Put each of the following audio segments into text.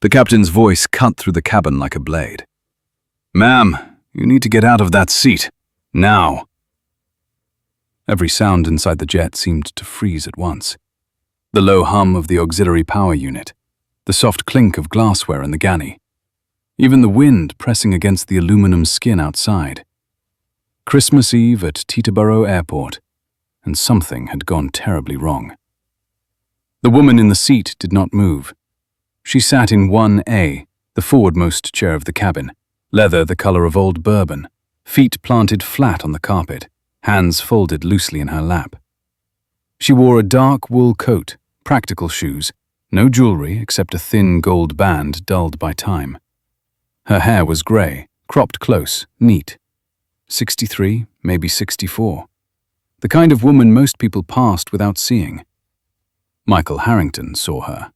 The captain's voice cut through the cabin like a blade. "Ma'am, you need to get out of that seat. Now." Every sound inside the jet seemed to freeze at once. The low hum of the auxiliary power unit, the soft clink of glassware in the galley, even the wind pressing against the aluminum skin outside. Christmas Eve at Teterboro Airport, and something had gone terribly wrong. The woman in the seat did not move. She sat in 1A, the forwardmost chair of the cabin, leather the color of old bourbon, feet planted flat on the carpet, hands folded loosely in her lap. She wore a dark wool coat, practical shoes, no jewelry except a thin gold band dulled by time. Her hair was grey, cropped close, neat. 63, maybe 64. The kind of woman most people passed without seeing. Michael Harrington saw her,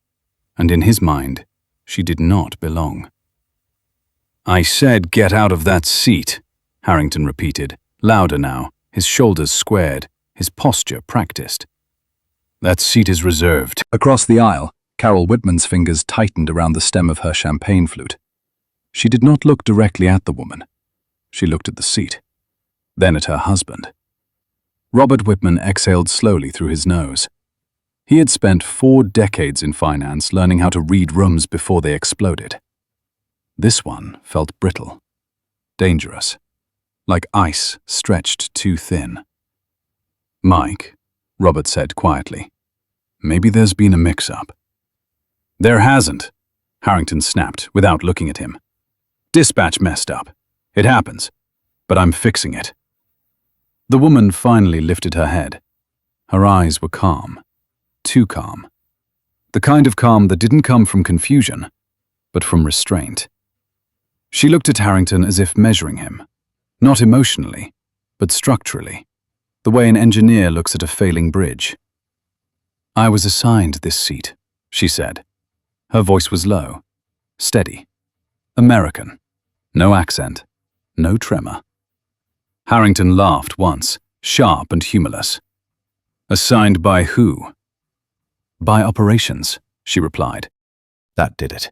and in his mind, she did not belong. "I said get out of that seat," Harrington repeated, louder now, his shoulders squared, his posture practiced. "That seat is reserved." Across the aisle, Carol Whitman's fingers tightened around the stem of her champagne flute. She did not look directly at the woman. She looked at the seat, then at her husband. Robert Whitman exhaled slowly through his nose. He had spent 4 decades in finance learning how to read rooms before they exploded. This one felt brittle, dangerous, like ice stretched too thin. "Mike," Robert said quietly, "maybe there's been a mix-up." "There hasn't," Harrington snapped without looking at him. "Dispatch messed up. It happens, but I'm fixing it." The woman finally lifted her head. Her eyes were calm, too calm. The kind of calm that didn't come from confusion, but from restraint. She looked at Harrington as if measuring him, not emotionally, but structurally, the way an engineer looks at a failing bridge. "I was assigned this seat," she said. Her voice was low, steady, American, no accent, no tremor. Harrington laughed once, sharp and humorless. "Assigned by who?" "By operations," she replied. That did it.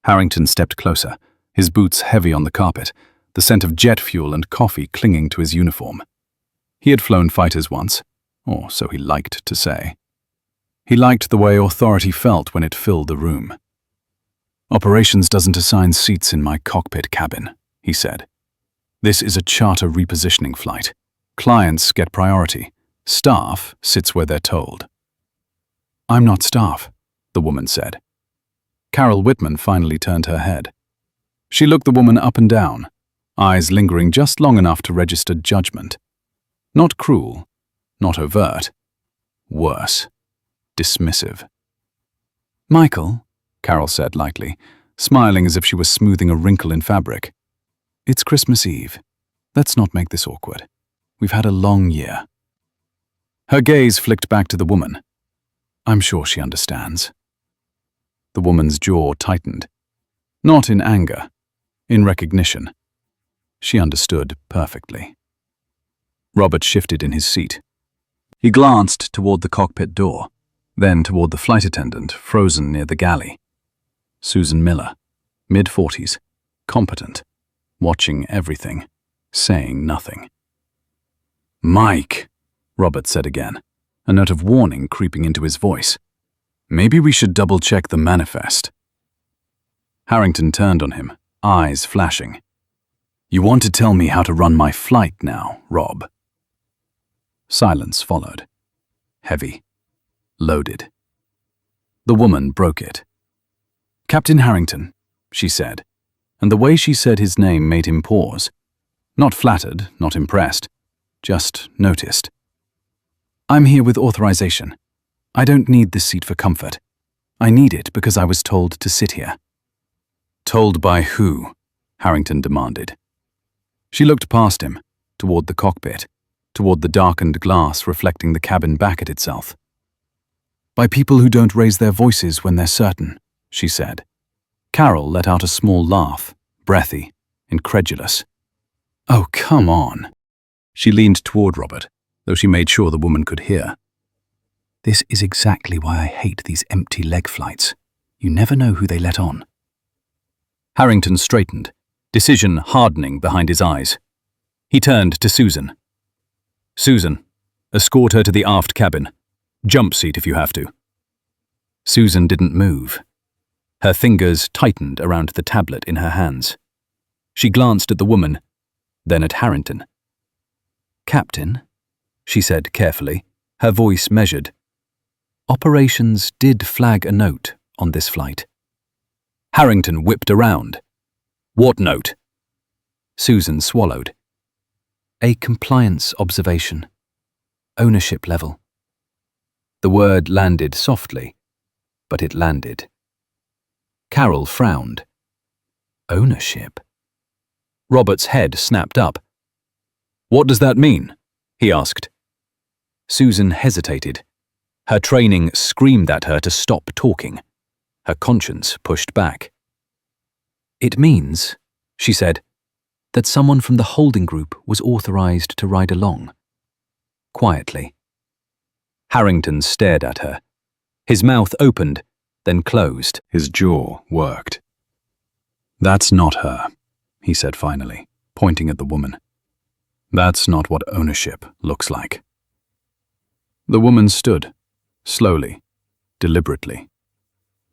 Harrington stepped closer, his boots heavy on the carpet, the scent of jet fuel and coffee clinging to his uniform. He had flown fighters once, or so he liked to say. He liked the way authority felt when it filled the room. "Operations doesn't assign seats in my cockpit cabin," he said. "This is a charter repositioning flight. Clients get priority. Staff sits where they're told." "I'm not staff," the woman said. Carol Whitman finally turned her head. She looked the woman up and down, eyes lingering just long enough to register judgment. Not cruel, not overt. Worse, dismissive. "Michael," Carol said lightly, smiling as if she was smoothing a wrinkle in fabric. "It's Christmas Eve. Let's not make this awkward. We've had a long year." Her gaze flicked back to the woman. "I'm sure she understands." The woman's jaw tightened. Not in anger, in recognition. She understood perfectly. Robert shifted in his seat. He glanced toward the cockpit door, then toward the flight attendant frozen near the galley. Susan Miller, mid-40s, competent, watching everything, saying nothing. "Mike," Robert said again, a note of warning creeping into his voice. "Maybe we should double-check the manifest." Harrington turned on him, eyes flashing. "You want to tell me how to run my flight now, Rob?" Silence followed. Heavy. Loaded. The woman broke it. "Captain Harrington," she said, and the way she said his name made him pause. Not flattered, not impressed, just noticed. "I'm here with authorization. I don't need this seat for comfort. I need it because I was told to sit here." "Told by who?" Harrington demanded. She looked past him, toward the cockpit, toward the darkened glass reflecting the cabin back at itself. "By people who don't raise their voices when they're certain," she said. Carol let out a small laugh, breathy, incredulous. "Oh, come on." She leaned toward Robert, though she made sure the woman could hear. "This is exactly why I hate these empty leg flights. You never know who they let on. Harrington straightened, decision hardening behind his eyes. He turned to Susan. "Susan, escort her to the aft cabin. Jump seat if you have to." Susan didn't move. Her fingers tightened around the tablet in her hands. She glanced at the woman, then at Harrington. "Captain," she said carefully, her voice measured. "Operations did flag a note on this flight." Harrington whipped around. "What note?" Susan swallowed. "A compliance observation. Ownership level." The word landed softly, but it landed. Carol frowned. Ownership? Robert's head snapped up. "What does that mean?" he asked. Susan hesitated. Her training screamed at her to stop talking. Her conscience pushed back. "It means," she said, "that someone from the holding group was authorized to ride along." Quietly. Harrington stared at her. His mouth opened, then closed. His jaw worked. "That's not her," he said finally, pointing at the woman. "That's not what ownership looks like." The woman stood, slowly, deliberately.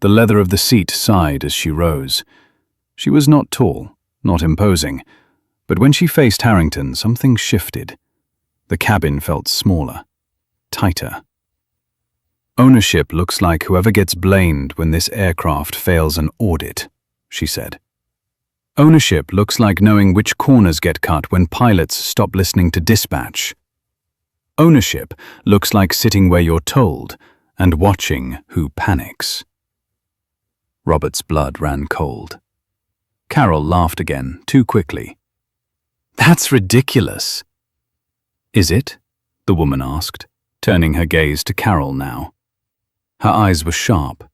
The leather of the seat sighed as she rose. She was not tall, not imposing, but when she faced Harrington, something shifted. The cabin felt smaller, tighter. "Ownership looks like whoever gets blamed when this aircraft fails an audit," she said. "Ownership looks like knowing which corners get cut when pilots stop listening to dispatch. Ownership looks like sitting where you're told and watching who panics." Robert's blood ran cold. Carol laughed again, too quickly. "That's ridiculous." "Is it?" the woman asked, turning her gaze to Carol now. Her eyes were sharp,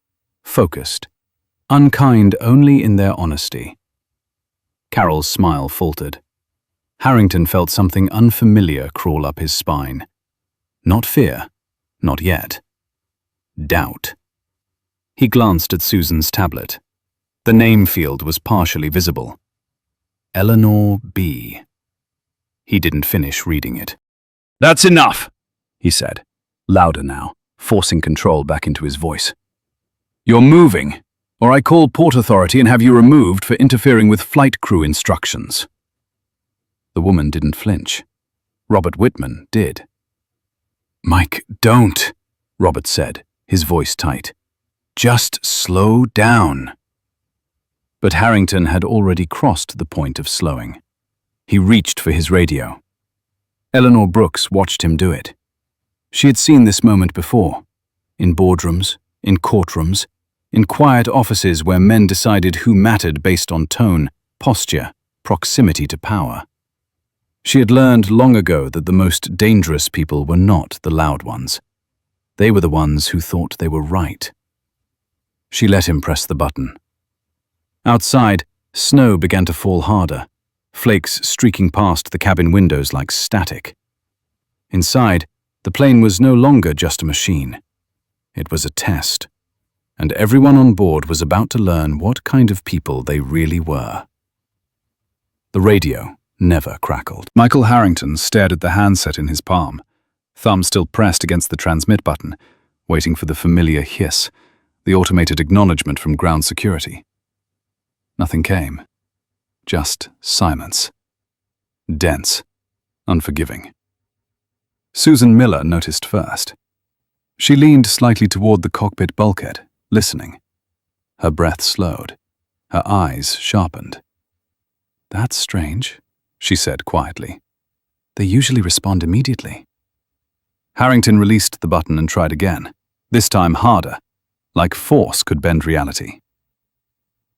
focused, unkind only in their honesty. Carol's smile faltered. Harrington felt something unfamiliar crawl up his spine. Not fear, not yet. Doubt. He glanced at Susan's tablet. The name field was partially visible. Eleanor B. He didn't finish reading it. "That's enough," he said, louder now, forcing control back into his voice. "You're moving, or I call Port Authority and have you removed for interfering with flight crew instructions." The woman didn't flinch. Robert Whitman did. "Mike, don't," Robert said, his voice tight. "Just slow down." But Harrington had already crossed the point of slowing. He reached for his radio. Eleanor Brooks watched him do it. She had seen this moment before, in boardrooms, in courtrooms, in quiet offices where men decided who mattered based on tone, posture, proximity to power. She had learned long ago that the most dangerous people were not the loud ones. They were the ones who thought they were right. She let him press the button. Outside, snow began to fall harder, flakes streaking past the cabin windows like static. Inside, the plane was no longer just a machine. It was a test, and everyone on board was about to learn what kind of people they really were. The radio never crackled. Michael Harrington stared at the handset in his palm, thumb still pressed against the transmit button, waiting for the familiar hiss, the automated acknowledgement from ground security. Nothing came. Just silence. Dense. Unforgiving. Susan Miller noticed first. She leaned slightly toward the cockpit bulkhead, listening. Her breath slowed. Her eyes sharpened. "That's strange," she said quietly. "They usually respond immediately." Harrington released the button and tried again, this time harder, like force could bend reality.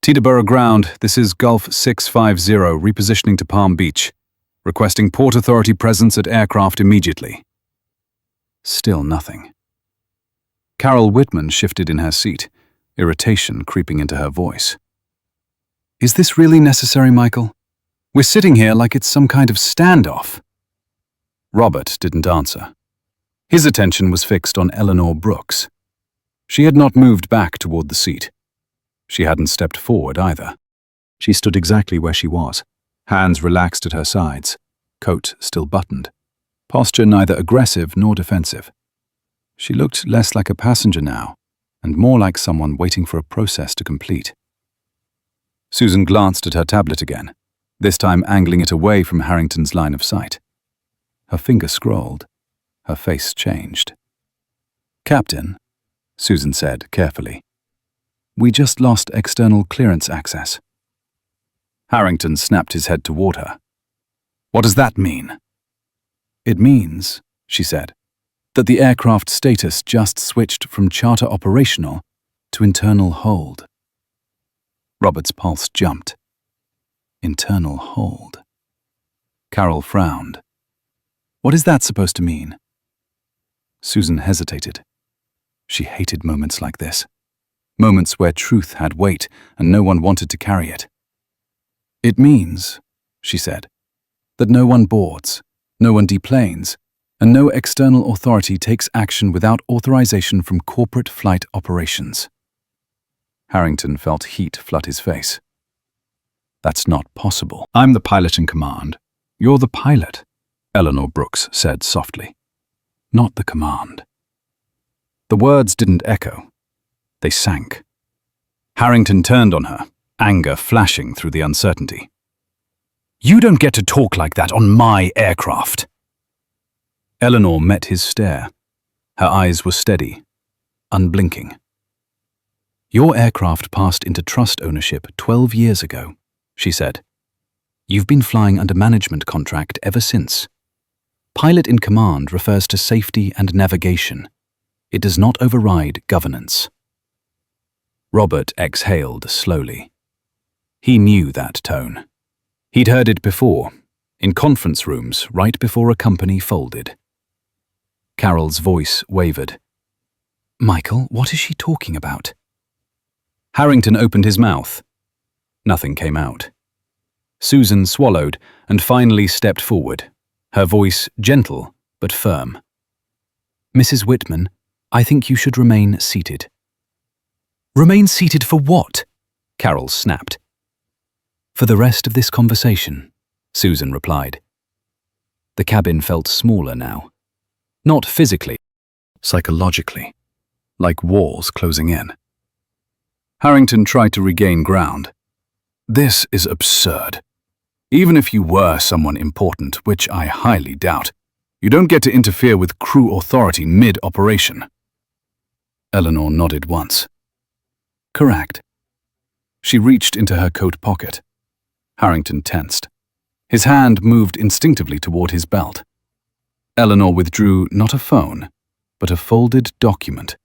"Teterboro ground, this is Gulf 650 repositioning to Palm Beach. Requesting Port Authority presence at aircraft immediately." Still nothing. Carol Whitman shifted in her seat, irritation creeping into her voice. "Is this really necessary, Michael? We're sitting here like it's some kind of standoff." Robert didn't answer. His attention was fixed on Eleanor Brooks. She had not moved back toward the seat. She hadn't stepped forward either. She stood exactly where she was, hands relaxed at her sides, coat still buttoned, posture neither aggressive nor defensive. She looked less like a passenger now, and more like someone waiting for a process to complete. Susan glanced at her tablet again, this time angling it away from Harrington's line of sight. Her finger scrolled. Her face changed. "Captain," Susan said carefully, "we just lost external clearance access." Harrington snapped his head toward her. "What does that mean?" "It means," she said, "that the aircraft status just switched from charter operational to internal hold." Robert's pulse jumped. Internal hold. Carol frowned. "What is that supposed to mean?" Susan hesitated. She hated moments like this. Moments where truth had weight and no one wanted to carry it. "It means," she said, "that no one boards, no one deplanes, and no external authority takes action without authorization from corporate flight operations." Harrington felt heat flood his face. "That's not possible." "I'm the pilot in command. You're the pilot," Eleanor Brooks said softly. "Not the command." The words didn't echo. They sank. Harrington turned on her, anger flashing through the uncertainty. "You don't get to talk like that on my aircraft." Eleanor met his stare. Her eyes were steady, unblinking. "Your aircraft passed into trust ownership 12 years ago," she said. "You've been flying under management contract ever since. Pilot in command refers to safety and navigation. It does not override governance." Robert exhaled slowly. He knew that tone. He'd heard it before, in conference rooms right before a company folded. Carol's voice wavered. "Michael, what is she talking about?" Harrington opened his mouth. Nothing came out. Susan swallowed and finally stepped forward, her voice gentle but firm. "Mrs. Whitman, I think you should remain seated." "Remain seated for what?" Carol snapped. "For the rest of this conversation," Susan replied. The cabin felt smaller now. Not physically, psychologically, like walls closing in. Harrington tried to regain ground. "This is absurd. Even if you were someone important, which I highly doubt, you don't get to interfere with crew authority mid-operation." Eleanor nodded once. "Correct." She reached into her coat pocket. Harrington tensed. His hand moved instinctively toward his belt. Eleanor withdrew not a phone, but a folded document.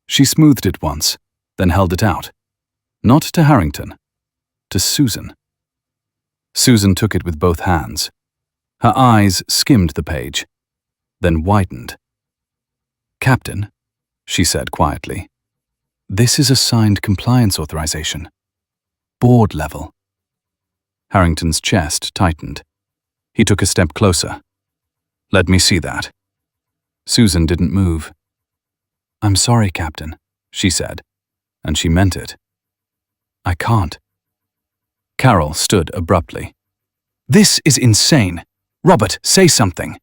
She smoothed it once, then held it out. Not to Harrington, to Susan. Susan took it with both hands. Her eyes skimmed the page, then widened. "Captain," she said quietly, "this is a signed compliance authorization. Board level." Harrington's chest tightened. He took a step closer. "Let me see that." Susan didn't move. "I'm sorry, Captain," she said, and she meant it. "I can't." Carol stood abruptly. "This is insane. Robert, say something."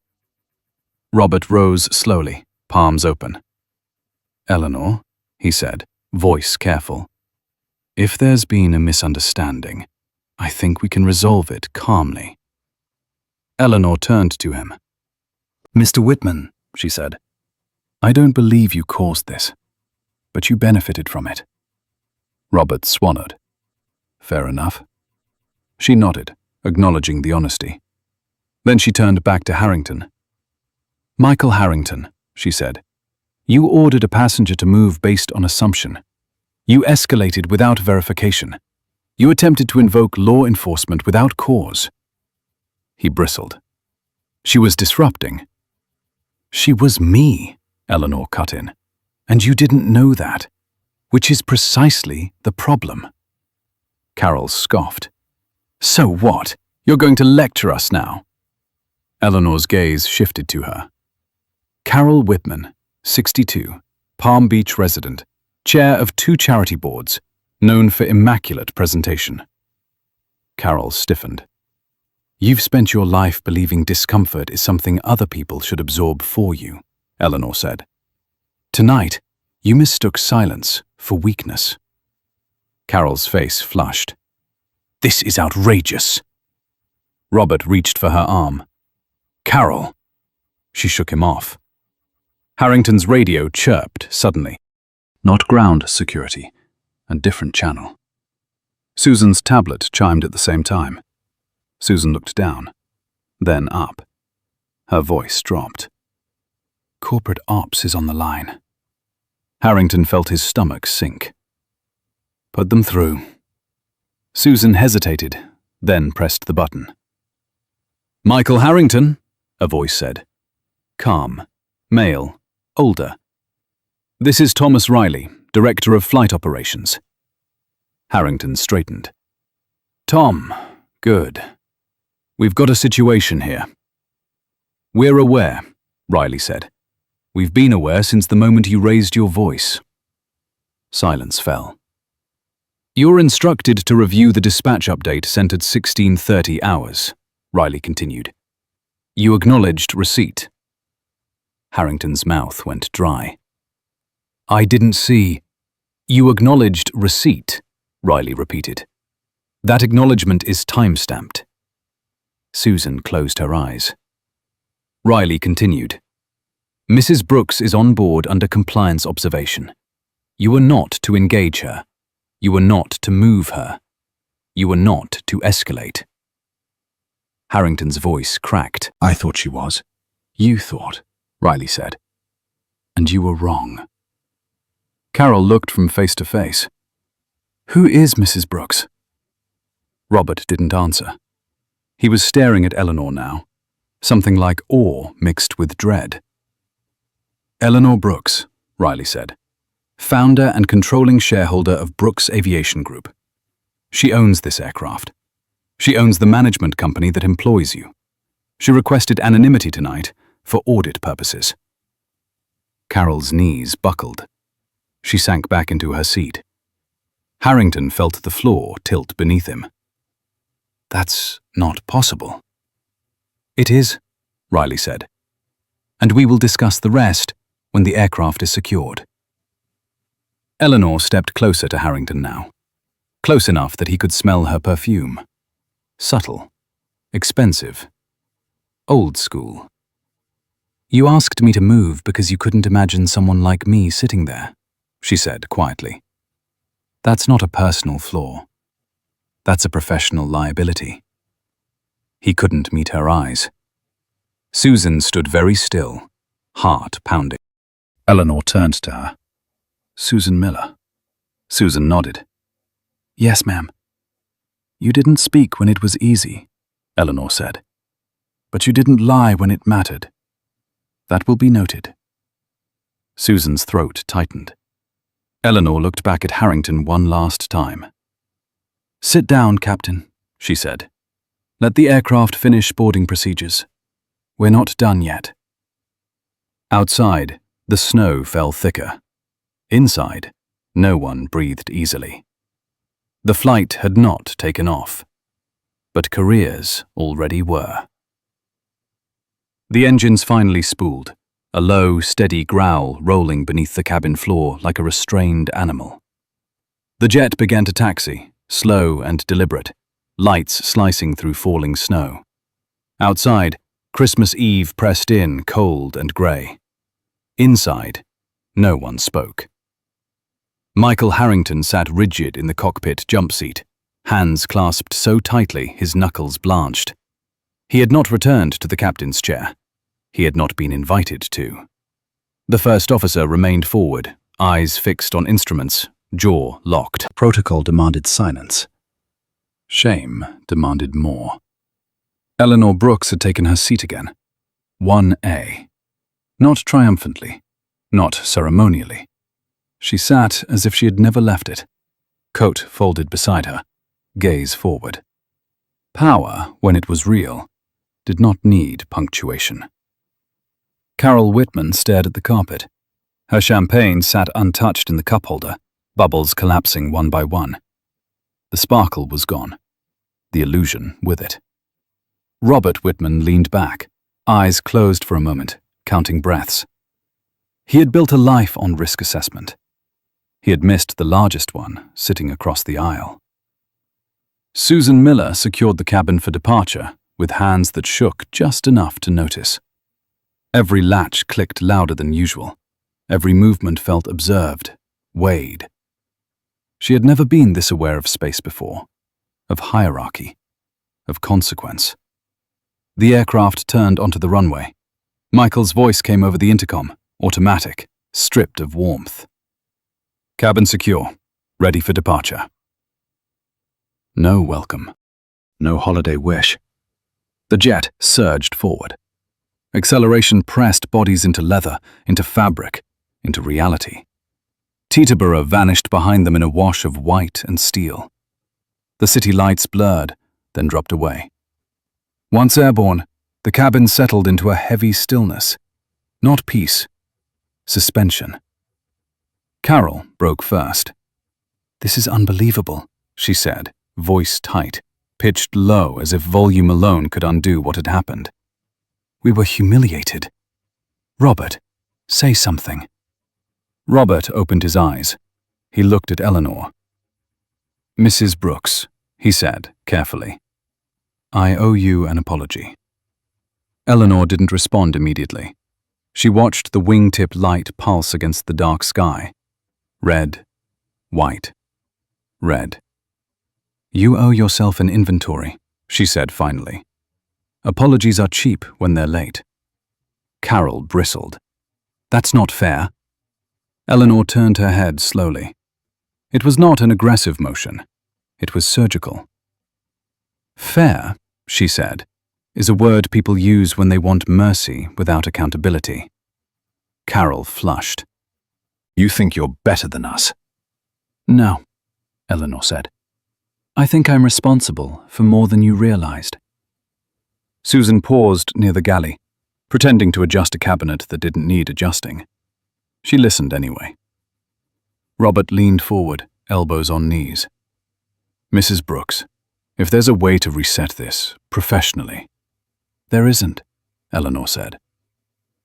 Robert rose slowly, palms open. "Eleanor," he said, voice careful, "if there's been a misunderstanding, I think we can resolve it calmly." Eleanor turned to him. "Mr. Whitman," she said, "I don't believe you caused this, but you benefited from it." Robert swallowed. "Fair enough." She nodded, acknowledging the honesty. Then she turned back to Harrington. "Michael Harrington," she said, "you ordered a passenger to move based on assumption. You escalated without verification. You attempted to invoke law enforcement without cause." He bristled. "She was disrupting." "She was me," Eleanor cut in. "And you didn't know that, which is precisely the problem." Carol scoffed. "So what? You're going to lecture us now?" Eleanor's gaze shifted to her. Carol Whitman, 62, Palm Beach resident, chair of 2 charity boards, known for immaculate presentation. Carol stiffened. You've spent your life believing discomfort is something other people should absorb for you, Eleanor said. Tonight, you mistook silence for weakness. Carol's face flushed. This is outrageous. Robert reached for her arm. Carol! She shook him off. Harrington's radio chirped suddenly. Not ground security, a different channel. Susan's tablet chimed at the same time. Susan looked down, then up. Her voice dropped. Corporate Ops is on the line. Harrington felt his stomach sink. Put them through. Susan hesitated, then pressed the button. Michael Harrington, a voice said. Calm, male, older. This is Thomas Riley, Director of Flight Operations. Harrington straightened. Tom, good. We've got a situation here. We're aware, Riley said. We've been aware since the moment you raised your voice. Silence fell. You're instructed to review the dispatch update sent at 16:30 hours, Riley continued. You acknowledged receipt. Harrington's mouth went dry. I didn't see. You acknowledged receipt, Riley repeated. That acknowledgement is time-stamped. Susan closed her eyes. Riley continued. Mrs. Brooks is on board under compliance observation. You are not to engage her. You are not to move her. You are not to escalate. Harrington's voice cracked. I thought she was. You thought, Riley said. And you were wrong. Carol looked from face to face. Who is Mrs. Brooks? Robert didn't answer. He was staring at Eleanor now, something like awe mixed with dread. Eleanor Brooks, Riley said, founder and controlling shareholder of Brooks Aviation Group. She owns this aircraft. She owns the management company that employs you. She requested anonymity tonight for audit purposes. Carol's knees buckled. She sank back into her seat. Harrington felt the floor tilt beneath him. That's not possible. It is, Riley said. And we will discuss the rest when the aircraft is secured. Eleanor stepped closer to Harrington now, close enough that he could smell her perfume. Subtle, expensive, old school. You asked me to move because you couldn't imagine someone like me sitting there, she said quietly. That's not a personal flaw. That's a professional liability. He couldn't meet her eyes. Susan stood very still, heart pounding. Eleanor turned to her. Susan Miller. Susan nodded. Yes, ma'am. You didn't speak when it was easy, Eleanor said. But you didn't lie when it mattered. That will be noted. Susan's throat tightened. Eleanor looked back at Harrington one last time. Sit down, Captain, she said. Let the aircraft finish boarding procedures. We're not done yet. Outside, the snow fell thicker. Inside, no one breathed easily. The flight had not taken off, but careers already were. The engines finally spooled, a low, steady growl rolling beneath the cabin floor like a restrained animal. The jet began to taxi, slow and deliberate, lights slicing through falling snow. Outside, Christmas Eve pressed in, cold and grey. Inside, no one spoke. Michael Harrington sat rigid in the cockpit jump seat, hands clasped so tightly his knuckles blanched. He had not returned to the captain's chair. He had not been invited to. The first officer remained forward, eyes fixed on instruments, jaw locked. Protocol demanded silence. Shame demanded more. Eleanor Brooks had taken her seat again. 1A. Not triumphantly, not ceremonially. She sat as if she had never left it. Coat folded beside her, gaze forward. Power, when it was real, did not need punctuation. Carol Whitman stared at the carpet. Her champagne sat untouched in the cup holder, bubbles collapsing one by one. The sparkle was gone. the illusion with it. Robert Whitman leaned back, eyes closed for a moment, counting breaths. He had built a life on risk assessment. He had missed the largest one, sitting across the aisle. Susan Miller secured the cabin for departure, with hands that shook just enough to notice. Every latch clicked louder than usual. Every movement felt observed, weighed. She had never been this aware of space before, of hierarchy, of consequence. The aircraft turned onto the runway. Michael's voice came over the intercom, automatic, stripped of warmth. Cabin secure, ready for departure. No welcome, no holiday wish. The jet surged forward. Acceleration pressed bodies into leather, into fabric, into reality. Teterboro vanished behind them in a wash of white and steel. The city lights blurred, then dropped away. Once airborne, the cabin settled into a heavy stillness. Not peace, suspension. Carol broke first. "This is unbelievable," she said, voice tight, pitched low as if volume alone could undo what had happened. "We were humiliated. Robert, say something." Robert opened his eyes. He looked at Eleanor. "Mrs. Brooks," he said, carefully, "I owe you an apology." Eleanor didn't respond immediately. She watched the wingtip light pulse against the dark sky. Red, white, red. "You owe yourself an inventory," she said finally. "Apologies are cheap when they're late." Carol bristled. "That's not fair." Eleanor turned her head slowly. It was not an aggressive motion. It was surgical. "Fair," she said, "is a word people use when they want mercy without accountability." Carol flushed. "You think you're better than us?" "No," Eleanor said. "I think I'm responsible for more than you realized." Susan paused near the galley, pretending to adjust a cabinet that didn't need adjusting. She listened anyway. Robert leaned forward, elbows on knees. "Mrs. Brooks, if there's a way to reset this, professionally." "There isn't," Eleanor said.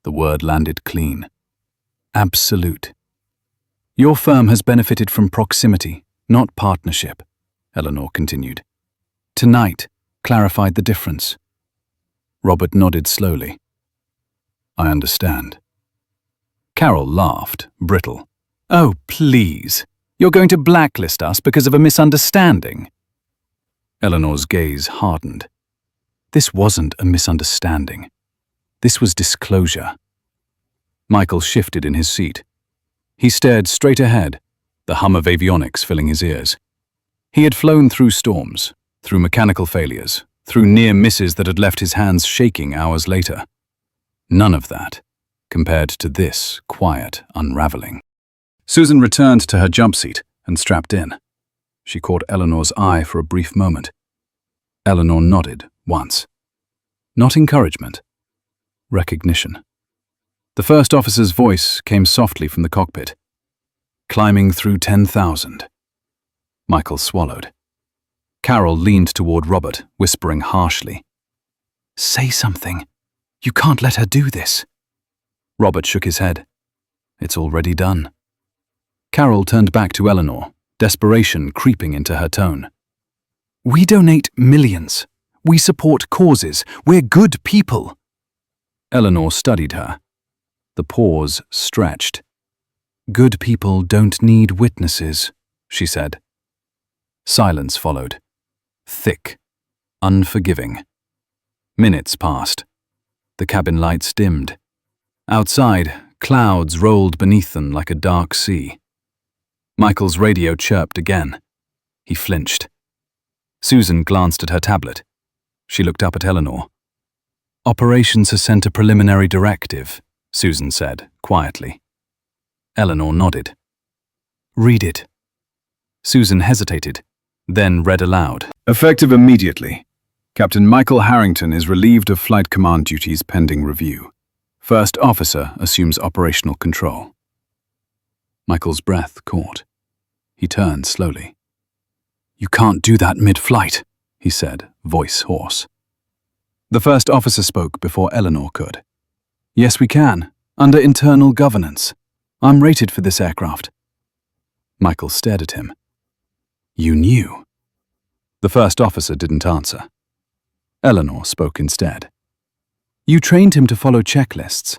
The word landed clean. "Absolute. Your firm has benefited from proximity, not partnership," Eleanor continued. "Tonight clarified the difference." Robert nodded slowly. "I understand." Carol laughed, brittle. "Oh, please. You're going to blacklist us because of a misunderstanding." Eleanor's gaze hardened. This wasn't a misunderstanding. This was disclosure. Michael shifted in his seat. He stared straight ahead, the hum of avionics filling his ears. He had flown through storms, through mechanical failures, through near misses that had left his hands shaking hours later. None of that compared to this quiet unraveling. Susan returned to her jump seat and strapped in. She caught Eleanor's eye for a brief moment. Eleanor nodded once. Not encouragement. Recognition. The first officer's voice came softly from the cockpit. "Climbing through 10,000. Michael swallowed. Carol leaned toward Robert, whispering harshly. "Say something. You can't let her do this." Robert shook his head. "It's already done." Carol turned back to Eleanor, desperation creeping into her tone. "We donate millions. We support causes. We're good people." Eleanor studied her. The pause stretched. "Good people don't need witnesses," she said. Silence followed. Thick, unforgiving. Minutes passed. The cabin lights dimmed. Outside, clouds rolled beneath them like a dark sea. Michael's radio chirped again. He flinched. Susan glanced at her tablet. She looked up at Eleanor. "Operations has sent a preliminary directive," Susan said, quietly. Eleanor nodded. "Read it." Susan hesitated, then read aloud. "Effective immediately. Captain Michael Harrington is relieved of flight command duties pending review. First officer assumes operational control." Michael's breath caught. He turned slowly. "You can't do that mid-flight," he he said, voice hoarse. The first officer spoke before Eleanor could. Yes, we can, under internal governance. I'm rated for this aircraft. Michael stared at him. You knew? The first officer didn't answer. Eleanor spoke instead. You trained him to follow checklists.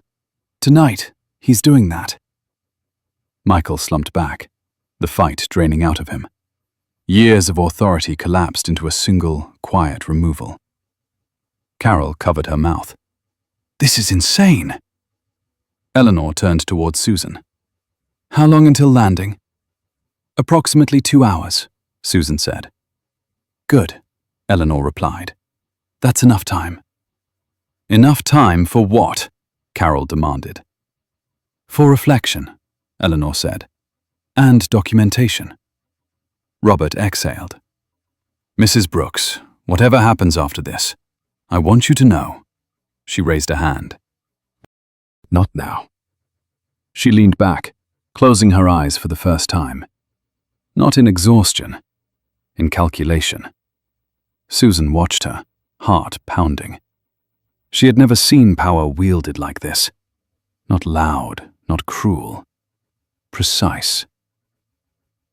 Tonight, he's doing that. Michael slumped back, the fight draining out of him. Years of authority collapsed into a single, quiet removal. Carol covered her mouth. This is insane. Eleanor turned towards Susan. How long until landing? Approximately 2 hours, Susan said. Good, Eleanor replied. That's enough time. Enough time for what? Carol demanded. For reflection, Eleanor said, and documentation. Robert exhaled. Mrs. Brooks, whatever happens after this, I want you to know. She raised a hand. Not now. She leaned back, closing her eyes for the first time. Not in exhaustion, in calculation. Susan watched her, heart pounding. She had never seen power wielded like this. Not loud, not cruel. Precise.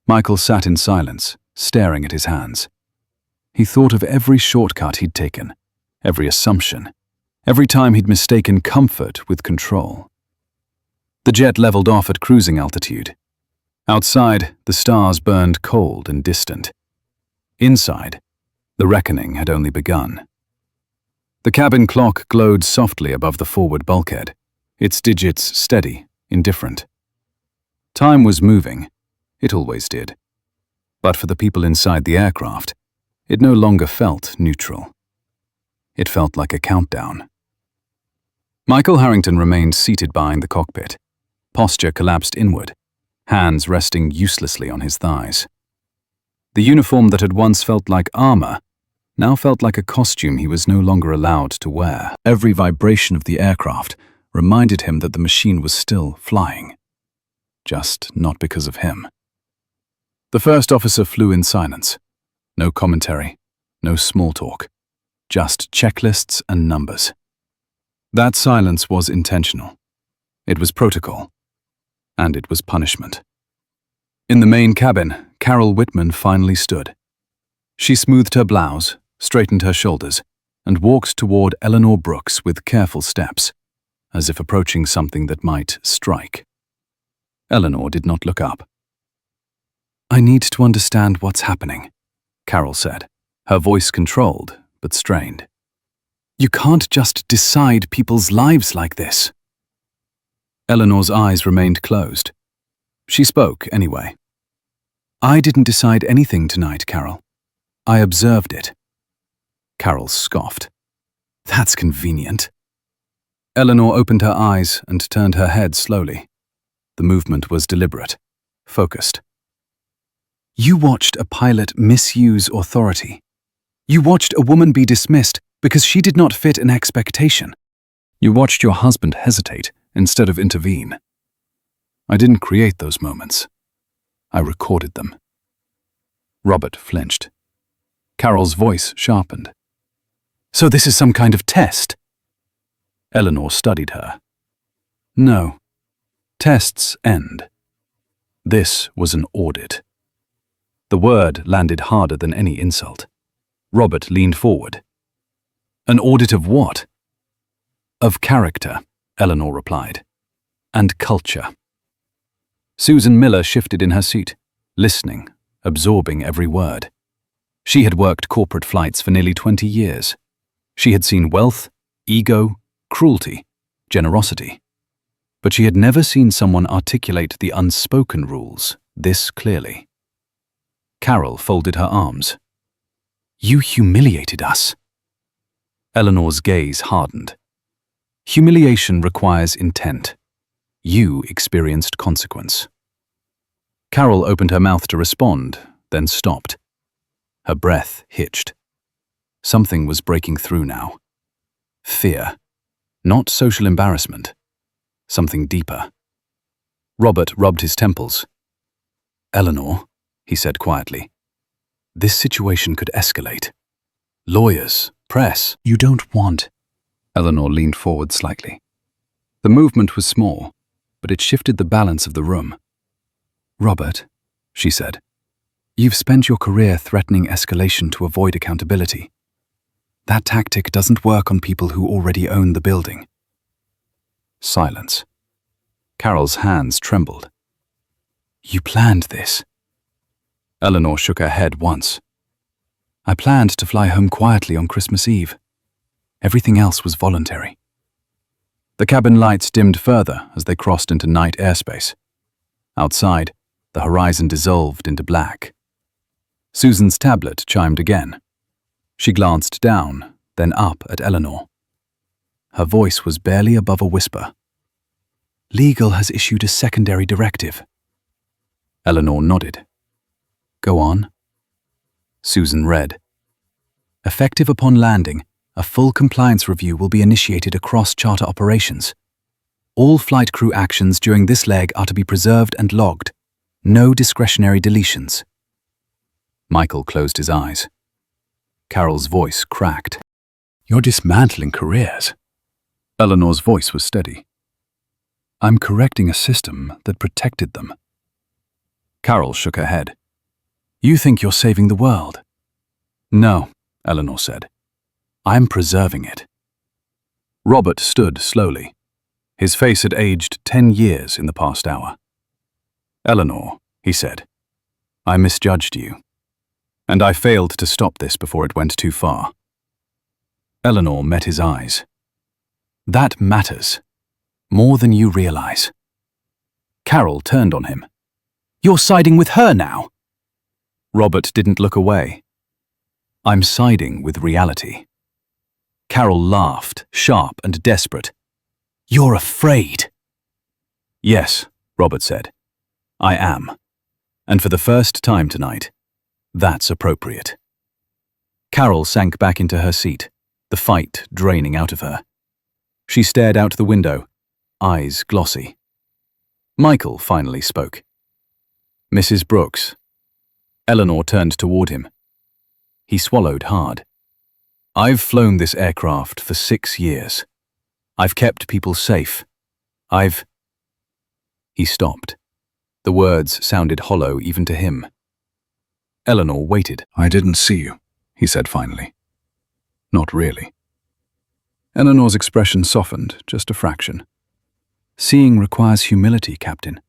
Michael sat in silence, staring at his hands. He thought of every shortcut he'd taken, every assumption, every time he'd mistaken comfort with control. The jet leveled off at cruising altitude. Outside, the stars burned cold and distant. Inside, the reckoning had only begun. The cabin clock glowed softly above the forward bulkhead, its digits steady, indifferent. Time was moving. It always did. But for the people inside the aircraft, it no longer felt neutral. It felt like a countdown. Michael Harrington remained seated behind the cockpit, posture collapsed inward, hands resting uselessly on his thighs. The uniform that had once felt like armor now felt like a costume he was no longer allowed to wear. Every vibration of the aircraft reminded him that the machine was still flying. Just not because of him. The first officer flew in silence. No commentary, no small talk, just checklists and numbers. That silence was intentional. It was protocol. And it was punishment. In the main cabin, Carol Whitman finally stood. She smoothed her blouse, straightened her shoulders, and walked toward Eleanor Brooks with careful steps, as if approaching something that might strike. Eleanor did not look up. I need to understand what's happening, Carol said, her voice controlled but strained. You can't just decide people's lives like this. Eleanor's eyes remained closed. She spoke anyway. I didn't decide anything tonight, Carol. I observed it. Carol scoffed. That's convenient. Eleanor opened her eyes and turned her head slowly. The movement was deliberate, focused. You watched a pilot misuse authority. You watched a woman be dismissed because she did not fit an expectation. You watched your husband hesitate instead of intervene. I didn't create those moments. I recorded them. Robert flinched. Carol's voice sharpened. So this is some kind of test? Eleanor studied her. No. Tests end. This was an audit. The word landed harder than any insult. Robert leaned forward. An audit of what? Of character, Eleanor replied. And culture. Susan Miller shifted in her seat, listening, absorbing every word. She had worked corporate flights for nearly 20 years. She had seen wealth, ego, cruelty, generosity. But she had never seen someone articulate the unspoken rules this clearly. Carol folded her arms. You humiliated us. Eleanor's gaze hardened. Humiliation requires intent. You experienced consequence. Carol opened her mouth to respond, then stopped. Her breath hitched. Something was breaking through now. Fear. Not social embarrassment. Something deeper. Robert rubbed his temples. Eleanor, he said quietly, this situation could escalate. Lawyers, press. You don't want. Eleanor leaned forward slightly. The movement was small, but it shifted the balance of the room. Robert, she said, you've spent your career threatening escalation to avoid accountability. That tactic doesn't work on people who already own the building. Silence. Carol's hands trembled. You planned this. Eleanor shook her head once. I planned to fly home quietly on Christmas Eve. Everything else was voluntary. The cabin lights dimmed further as they crossed into night airspace. Outside, the horizon dissolved into black. Susan's tablet chimed again. She glanced down, then up at Eleanor. Her voice was barely above a whisper. Legal has issued a secondary directive. Eleanor nodded. Go on. Susan read. Effective upon landing, a full compliance review will be initiated across charter operations. All flight crew actions during this leg are to be preserved and logged. No discretionary deletions. Michael closed his eyes. Carol's voice cracked. You're dismantling careers. Eleanor's voice was steady. I'm correcting a system that protected them. Carol shook her head. You think you're saving the world? No, Eleanor said. I'm preserving it. Robert stood slowly. His face had aged 10 years in the past hour. Eleanor, he said, I misjudged you. And I failed to stop this before it went too far. Eleanor met his eyes. That matters. More than you realize. Carol turned on him. You're siding with her now. Robert didn't look away. I'm siding with reality. Carol laughed, sharp and desperate. You're afraid. Yes, Robert said. I am. And for the first time tonight, that's appropriate. Carol sank back into her seat, the fight draining out of her. She stared out the window, eyes glossy. Michael finally spoke. Mrs. Brooks. Eleanor turned toward him. He swallowed hard. I've flown this aircraft for 6 years. I've kept people safe. He stopped. The words sounded hollow even to him. Eleanor waited. I didn't see you, he said finally. Not really. Eleanor's expression softened just a fraction. Seeing requires humility, Captain.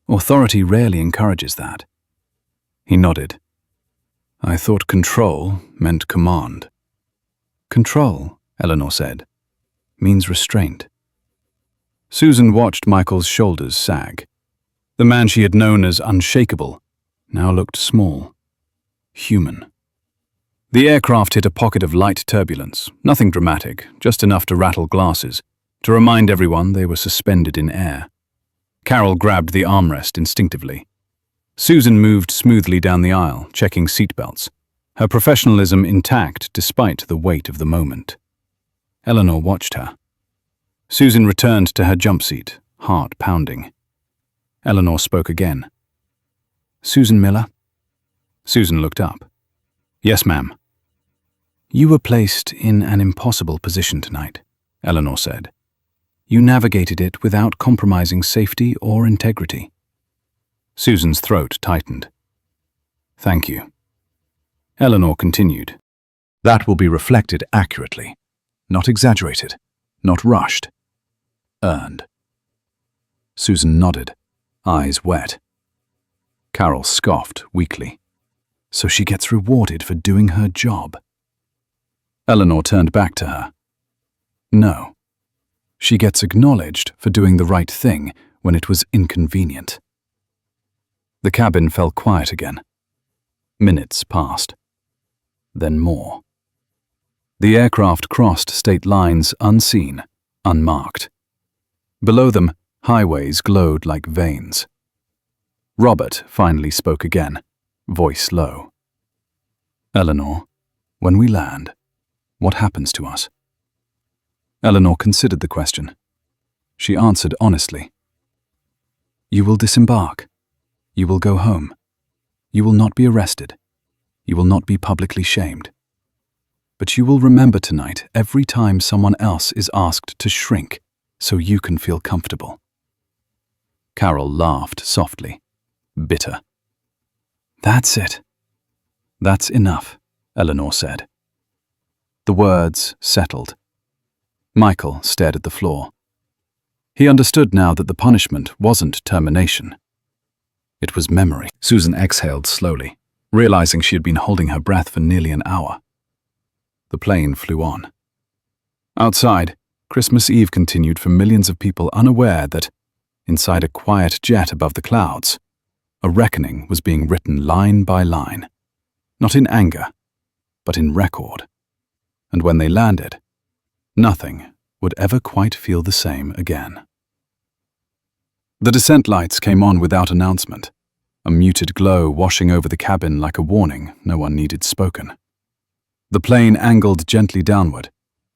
Authority rarely encourages that. He nodded. I thought control meant command. Control, Eleanor said, means restraint. Susan watched Michael's shoulders sag. The man she had known as unshakable now looked small, human. The aircraft hit a pocket of light turbulence, nothing dramatic, just enough to rattle glasses, to remind everyone they were suspended in air. Carol grabbed the armrest instinctively. Susan moved smoothly down the aisle, checking seatbelts, her professionalism intact despite the weight of the moment. Eleanor watched her. Susan returned to her jump seat, heart pounding. Eleanor spoke again. Susan Miller? Susan looked up. Yes, ma'am. You were placed in an impossible position tonight, Eleanor said. You navigated it without compromising safety or integrity. Susan's throat tightened. Thank you. Eleanor continued. That will be reflected accurately, not exaggerated, not rushed. Earned. Susan nodded, eyes wet. Carol scoffed weakly. So she gets rewarded for doing her job. Eleanor turned back to her. No. She gets acknowledged for doing the right thing when it was inconvenient. The cabin fell quiet again. Minutes passed. Then more. The aircraft crossed state lines unseen, unmarked. Below them, highways glowed like veins. Robert finally spoke again, voice low. Eleanor, when we land, what happens to us? Eleanor considered the question. She answered honestly. You will disembark. You will go home. You will not be arrested. You will not be publicly shamed. But you will remember tonight every time someone else is asked to shrink so you can feel comfortable." Carol laughed softly, bitter. "That's it. That's enough," Eleanor said. The words settled. Michael stared at the floor. He understood now that the punishment wasn't termination. It was memory. Susan exhaled slowly, realizing she had been holding her breath for nearly an hour. The plane flew on. Outside, Christmas Eve continued for millions of people unaware that, inside a quiet jet above the clouds, a reckoning was being written line by line, not in anger, but in record. And when they landed, nothing would ever quite feel the same again. The descent lights came on without announcement, a muted glow washing over the cabin like a warning no one needed spoken. The plane angled gently downward,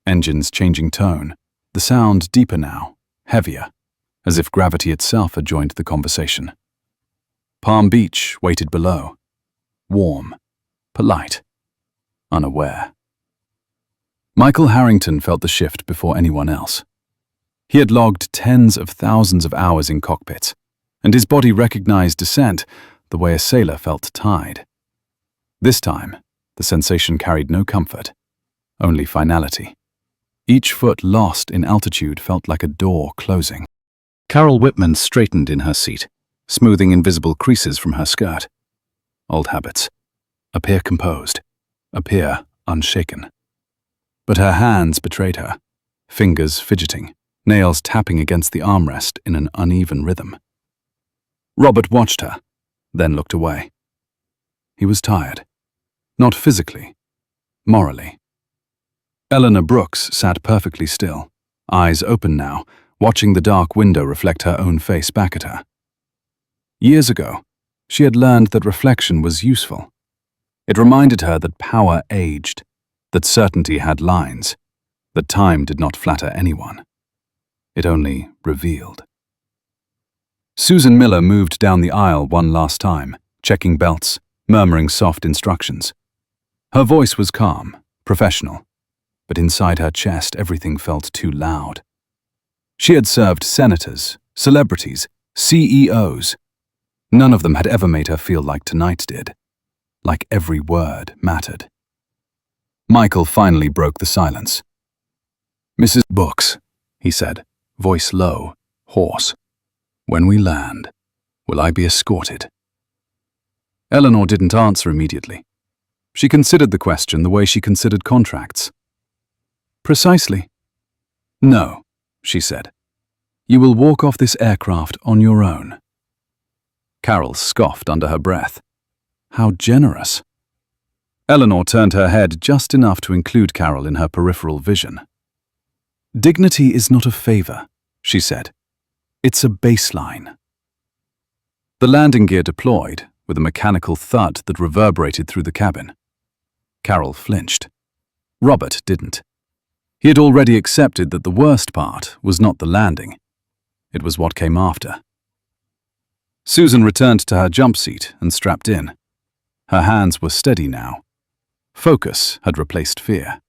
engines changing tone, the sound deeper now, heavier, as if gravity itself had joined the conversation. Palm Beach waited below, warm, polite, unaware. Michael Harrington felt the shift before anyone else. He had logged tens of thousands of hours in cockpits, and his body recognized descent the way a sailor felt tide. This time, the sensation carried no comfort, only finality. Each foot lost in altitude felt like a door closing. Carol Whitman straightened in her seat, smoothing invisible creases from her skirt. Old habits. Appear composed. Appear unshaken. But her hands betrayed her, fingers fidgeting, nails tapping against the armrest in an uneven rhythm. Robert watched her, then looked away. He was tired. Not physically, morally. Eleanor Brooks sat perfectly still, eyes open now, watching the dark window reflect her own face back at her. Years ago, she had learned that reflection was useful. It reminded her that power aged, that certainty had lines, that time did not flatter anyone. It only revealed. Susan Miller moved down the aisle one last time, checking belts, murmuring soft instructions. Her voice was calm, professional, but inside her chest everything felt too loud. She had served senators, celebrities, CEOs. None of them had ever made her feel like tonight did, like every word mattered. Michael finally broke the silence. "Mrs. Brooks," he said, voice low, hoarse. "When we land, will I be escorted?" Eleanor didn't answer immediately. She considered the question the way she considered contracts. "Precisely." "No," she said. "You will walk off this aircraft on your own." Carol scoffed under her breath. How generous. Eleanor turned her head just enough to include Carol in her peripheral vision. "Dignity is not a favor," she said. "It's a baseline." The landing gear deployed, with a mechanical thud that reverberated through the cabin. Carol flinched. Robert didn't. He had already accepted that the worst part was not the landing. It was what came after. Susan returned to her jump seat and strapped in. Her hands were steady now. Focus had replaced fear.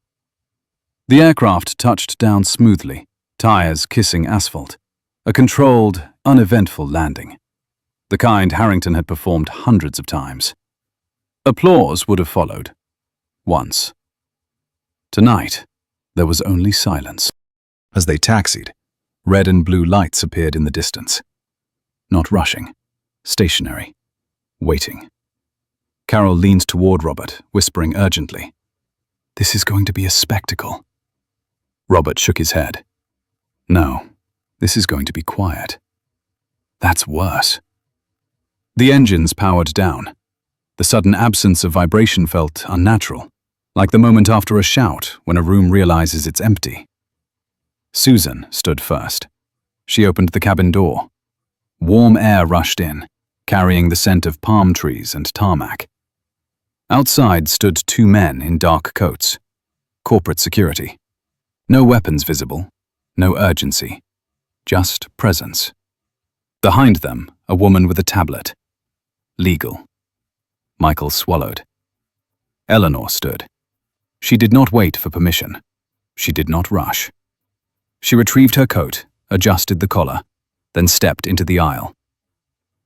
The aircraft touched down smoothly, tires kissing asphalt. A controlled, uneventful landing. The kind Harrington had performed hundreds of times. Applause would have followed. Once. Tonight, there was only silence. As they taxied, red and blue lights appeared in the distance. Not rushing, stationary, waiting. Carol leaned toward Robert, whispering urgently, "This is going to be a spectacle." Robert shook his head. "No, this is going to be quiet." "That's worse." The engines powered down. The sudden absence of vibration felt unnatural, like the moment after a shout when a room realizes it's empty. Susan stood first. She opened the cabin door. Warm air rushed in, carrying the scent of palm trees and tarmac. Outside stood two men in dark coats. Corporate security. No weapons visible, no urgency, just presence. Behind them, a woman with a tablet. Legal. Michael swallowed. Eleanor stood. She did not wait for permission. She did not rush. She retrieved her coat, adjusted the collar, then stepped into the aisle.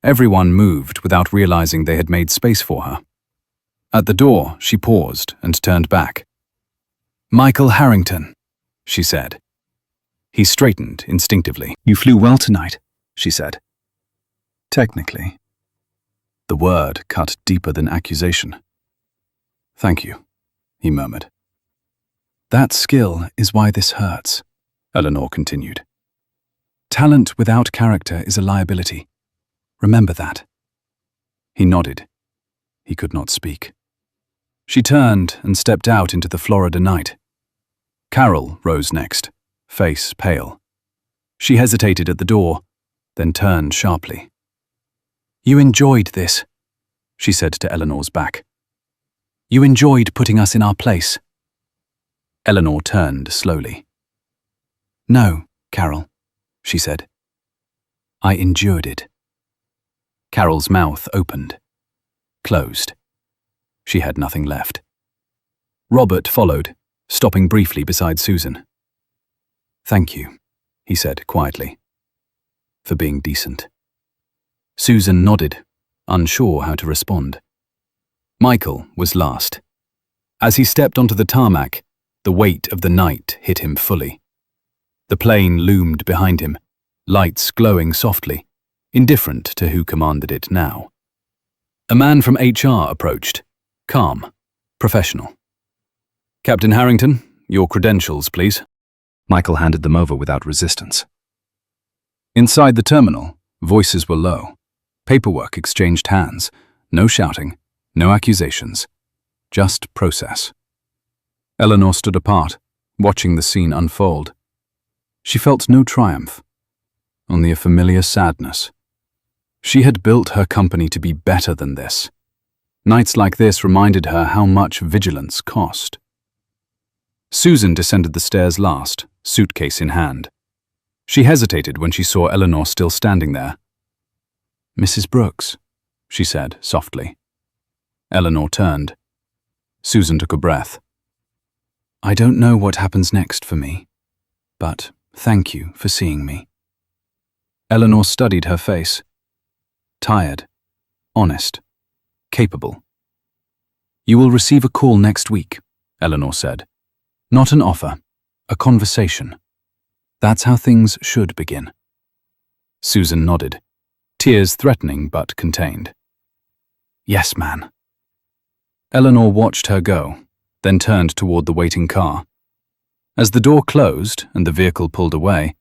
Everyone moved without realizing they had made space for her. At the door, she paused and turned back. "Michael Harrington," she said. He straightened instinctively. "You flew well tonight," she said. "Technically." The word cut deeper than accusation. "Thank you," he murmured. "That skill is why this hurts," Eleanor continued. "Talent without character is a liability. Remember that." He nodded. He could not speak. She turned and stepped out into the Florida night. Carol rose next, face pale. She hesitated at the door, then turned sharply. "You enjoyed this," she said to Eleanor's back. "You enjoyed putting us in our place." Eleanor turned slowly. "No, Carol," she said. "I endured it." Carol's mouth opened, closed. She had nothing left. Robert followed, stopping briefly beside Susan. "Thank you," he said quietly, "for being decent." Susan nodded, unsure how to respond. Michael was last. As he stepped onto the tarmac, the weight of the night hit him fully. The plane loomed behind him, lights glowing softly, indifferent to who commanded it now. A man from HR approached, calm, professional. "Captain Harrington, your credentials, please." Michael handed them over without resistance. Inside the terminal, voices were low. Paperwork exchanged hands. No shouting, no accusations. Just process. Eleanor stood apart, watching the scene unfold. She felt no triumph, only a familiar sadness. She had built her company to be better than this. Nights like this reminded her how much vigilance cost. Susan descended the stairs last, suitcase in hand. She hesitated when she saw Eleanor still standing there. "Mrs. Brooks," she said softly. Eleanor turned. Susan took a breath. "I don't know what happens next for me, but thank you for seeing me." Eleanor studied her face. Tired, honest, capable. "You will receive a call next week," Eleanor said. "Not an offer, a conversation. That's how things should begin." Susan nodded, tears threatening but contained. "Yes, man." Eleanor watched her go, then turned toward the waiting car. As the door closed and the vehicle pulled away,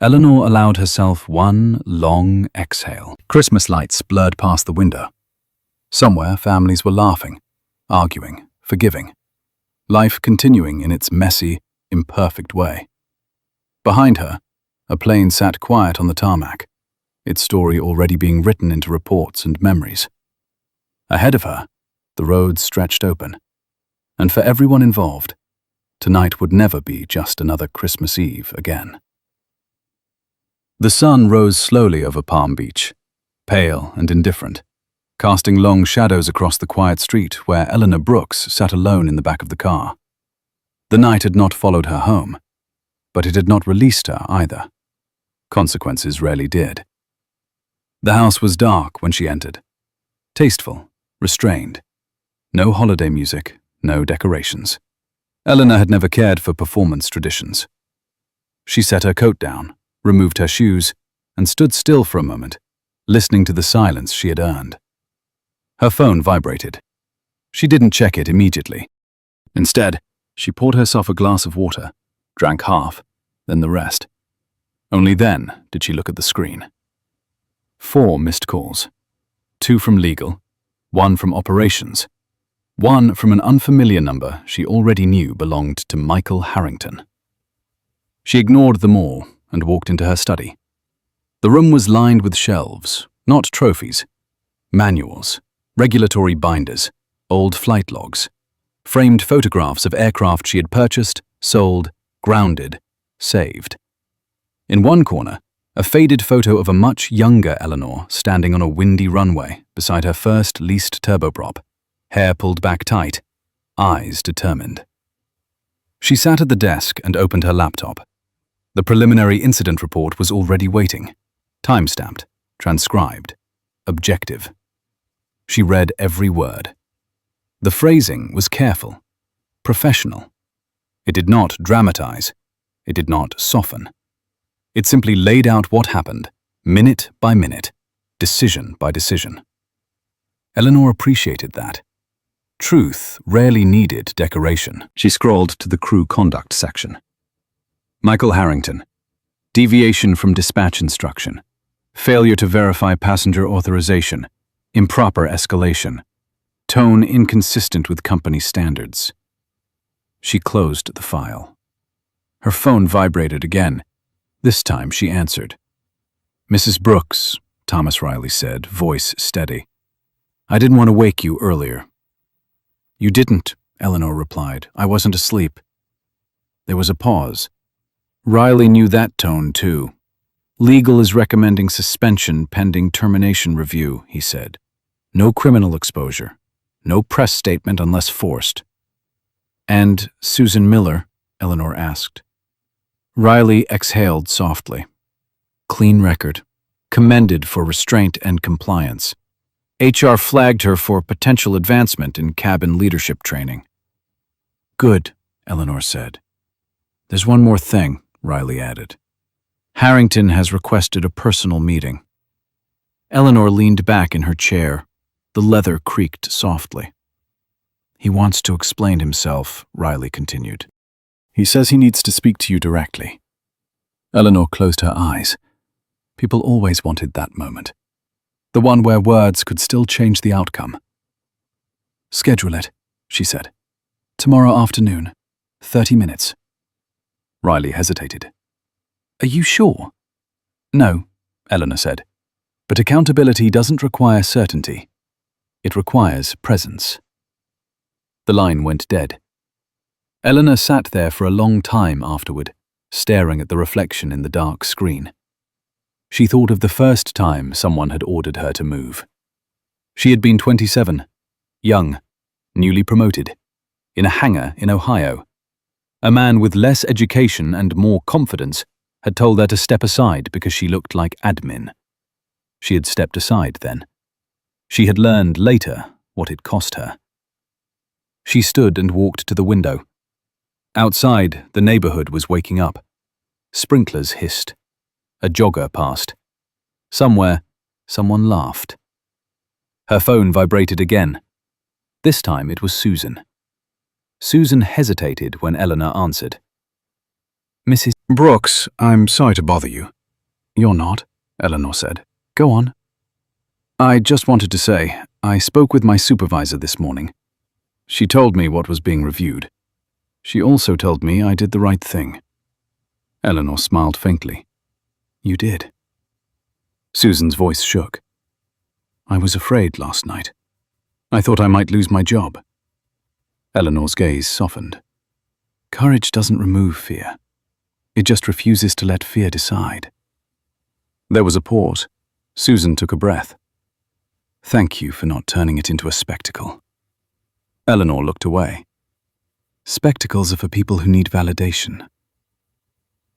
Eleanor allowed herself one long exhale. Christmas lights blurred past the window. Somewhere, families were laughing, arguing, forgiving. Life continuing in its messy, imperfect way. Behind her, a plane sat quiet on the tarmac, its story already being written into reports and memories. Ahead of her, the road stretched open. And for everyone involved, tonight would never be just another Christmas Eve again. The sun rose slowly over Palm Beach, pale and indifferent, casting long shadows across the quiet street where Eleanor Brooks sat alone in the back of the car. The night had not followed her home, but it had not released her either. Consequences rarely did. The house was dark when she entered. Tasteful, restrained. No holiday music, no decorations. Eleanor had never cared for performance traditions. She set her coat down, removed her shoes, and stood still for a moment, listening to the silence she had earned. Her phone vibrated. She didn't check it immediately. Instead, she poured herself a glass of water, drank half, then the rest. Only then did she look at the screen. 4 missed calls. 2 from legal, 1 from operations, 1 from an unfamiliar number she already knew belonged to Michael Harrington. She ignored them all and walked into her study. The room was lined with shelves, not trophies, manuals, regulatory binders, old flight logs, framed photographs of aircraft she had purchased, sold, grounded, saved. In one corner, a faded photo of a much younger Eleanor standing on a windy runway beside her first leased turboprop, hair pulled back tight, eyes determined. She sat at the desk and opened her laptop. The preliminary incident report was already waiting. Time-stamped, transcribed, objective. She read every word. The phrasing was careful, professional. It did not dramatize. It did not soften. It simply laid out what happened, minute by minute, decision by decision. Eleanor appreciated that. Truth rarely needed decoration. She scrolled to the crew conduct section. Michael Harrington. Deviation from dispatch instruction. Failure to verify passenger authorization. Improper escalation. Tone inconsistent with company standards. She closed the file. Her phone vibrated again. This time she answered. "Mrs. Brooks," Thomas Riley said, voice steady. "I didn't want to wake you earlier." "You didn't," Eleanor replied. "I wasn't asleep." There was a pause. Riley knew that tone, too. "Legal is recommending suspension pending termination review," he said. "No criminal exposure. No press statement unless forced." "And Susan Miller?" Eleanor asked. Riley exhaled softly. "Clean record. Commended for restraint and compliance. HR flagged her for potential advancement in cabin leadership training." "Good," Eleanor said. "There's one more thing," Riley added. "Harrington has requested a personal meeting." Eleanor leaned back in her chair. The leather creaked softly. "He wants to explain himself," Riley continued. "He says he needs to speak to you directly." Eleanor closed her eyes. People always wanted that moment. The one where words could still change the outcome. "Schedule it," she said. "Tomorrow afternoon. 30 minutes. Riley hesitated. "Are you sure?" "No," Eleanor said. "But accountability doesn't require certainty. It requires presence." The line went dead. Eleanor sat there for a long time afterward, staring at the reflection in the dark screen. She thought of the first time someone had ordered her to move. She had been 27, young, newly promoted, in a hangar in Ohio. A man with less education and more confidence had told her to step aside because she looked like admin. She had stepped aside then. She had learned later what it cost her. She stood and walked to the window. Outside, the neighborhood was waking up. Sprinklers hissed. A jogger passed. Somewhere, someone laughed. Her phone vibrated again. This time it was Susan. Susan hesitated when Eleanor answered. "Mrs. Brooks, I'm sorry to bother you." "You're not," Eleanor said. "Go on." "I just wanted to say, I spoke with my supervisor this morning. She told me what was being reviewed. She also told me I did the right thing." Eleanor smiled faintly. "You did." Susan's voice shook. "I was afraid last night. I thought I might lose my job." Eleanor's gaze softened. "Courage doesn't remove fear. It just refuses to let fear decide." There was a pause. Susan took a breath. "Thank you for not turning it into a spectacle." Eleanor looked away. "Spectacles are for people who need validation."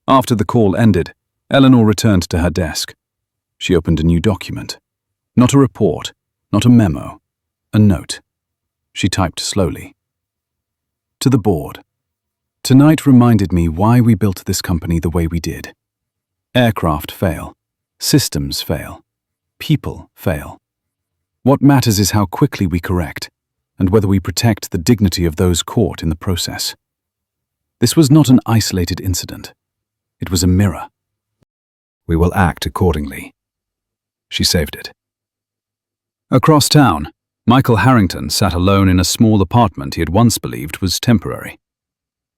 After the call ended, Eleanor returned to her desk. She opened a new document. Not a report, not a memo, a note. She typed slowly. "To the board. Tonight reminded me why we built this company the way we did. Aircraft fail. Systems fail. People fail. What matters is how quickly we correct, and whether we protect the dignity of those caught in the process. This was not an isolated incident. It was a mirror. We will act accordingly." She saved it. Across town, Michael Harrington sat alone in a small apartment he had once believed was temporary.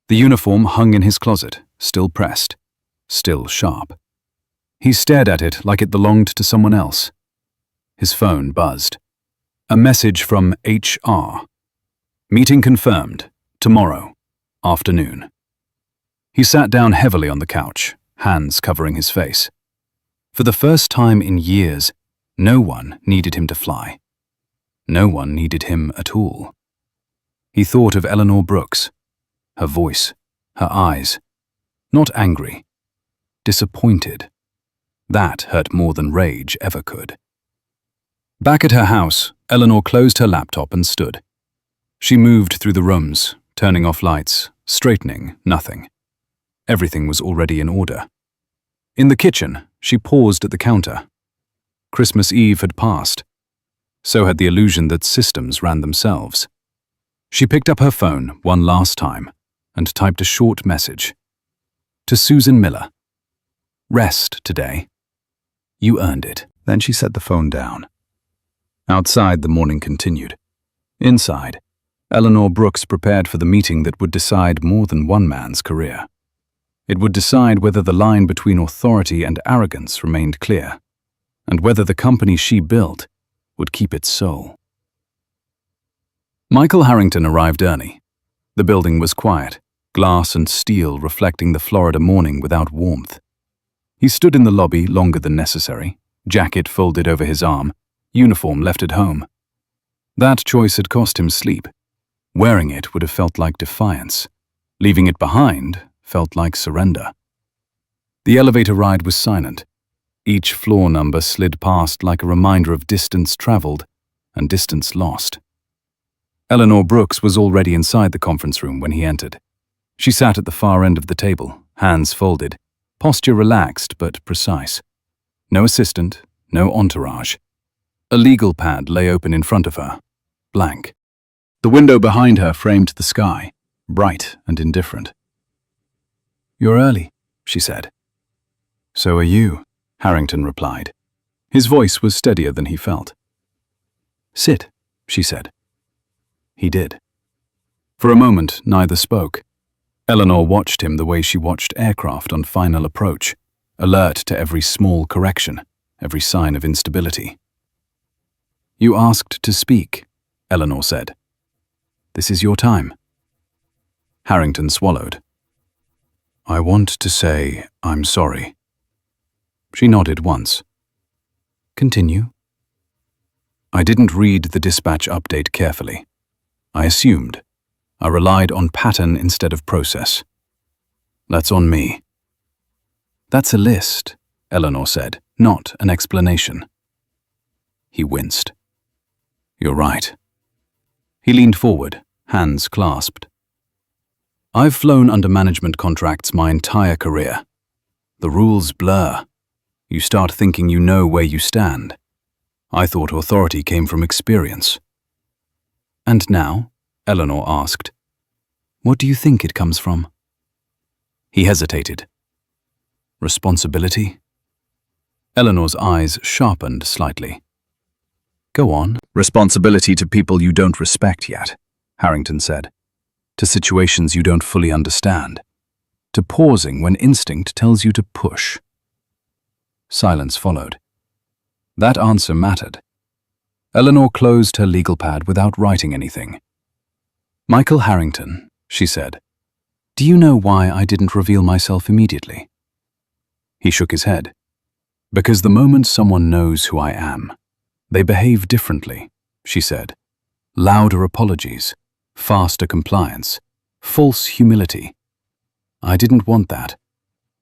The uniform hung in his closet, still pressed, still sharp. He stared at it like it belonged to someone else. His phone buzzed. A message from HR. "Meeting confirmed. Tomorrow. Afternoon." He sat down heavily on the couch, hands covering his face. For the first time in years, no one needed him to fly. No one needed him at all. He thought of Eleanor Brooks, her voice, her eyes. Not angry. Disappointed. That hurt more than rage ever could. Back at her house, Eleanor closed her laptop and stood. She moved through the rooms, turning off lights, straightening nothing. Everything was already in order. In the kitchen, she paused at the counter. Christmas Eve had passed. So had the illusion that systems ran themselves. She picked up her phone one last time and typed a short message. To Susan Miller. Rest today. You earned it. Then she set the phone down. Outside, the morning continued. Inside, Eleanor Brooks prepared for the meeting that would decide more than one man's career. It would decide whether the line between authority and arrogance remained clear, and whether the company she built would keep its soul. Michael Harrington arrived early. The building was quiet, glass and steel reflecting the Florida morning without warmth. He stood in the lobby longer than necessary, jacket folded over his arm, uniform left at home. That choice had cost him sleep. Wearing it would have felt like defiance. Leaving it behind felt like surrender. The elevator ride was silent. Each floor number slid past like a reminder of distance traveled and distance lost. Eleanor Brooks was already inside the conference room when he entered. She sat at the far end of the table, hands folded, posture relaxed but precise. No assistant, no entourage. A legal pad lay open in front of her, blank. The window behind her framed the sky, bright and indifferent. You're early, she said. So are you, Harrington replied. His voice was steadier than he felt. Sit, she said. He did. For a moment, neither spoke. Eleanor watched him the way she watched aircraft on final approach, alert to every small correction, every sign of instability. You asked to speak, Eleanor said. This is your time. Harrington swallowed. I want to say I'm sorry. She nodded once. Continue. I didn't read the dispatch update carefully. I assumed. I relied on pattern instead of process. That's on me. That's a list, Eleanor said, not an explanation. He winced. You're right. He leaned forward, hands clasped. I've flown under management contracts my entire career. The rules blur. You start thinking you know where you stand. I thought authority came from experience. And now, Eleanor asked, what do you think it comes from? He hesitated. Responsibility? Eleanor's eyes sharpened slightly. Go on. Responsibility to people you don't respect yet, Harrington said. To situations you don't fully understand. To pausing when instinct tells you to push. Silence followed. That answer mattered. Eleanor closed her legal pad without writing anything. Michael Harrington, she said, do you know why I didn't reveal myself immediately? He shook his head. Because the moment someone knows who I am, they behave differently, she said. Louder apologies, faster compliance, false humility. I didn't want that.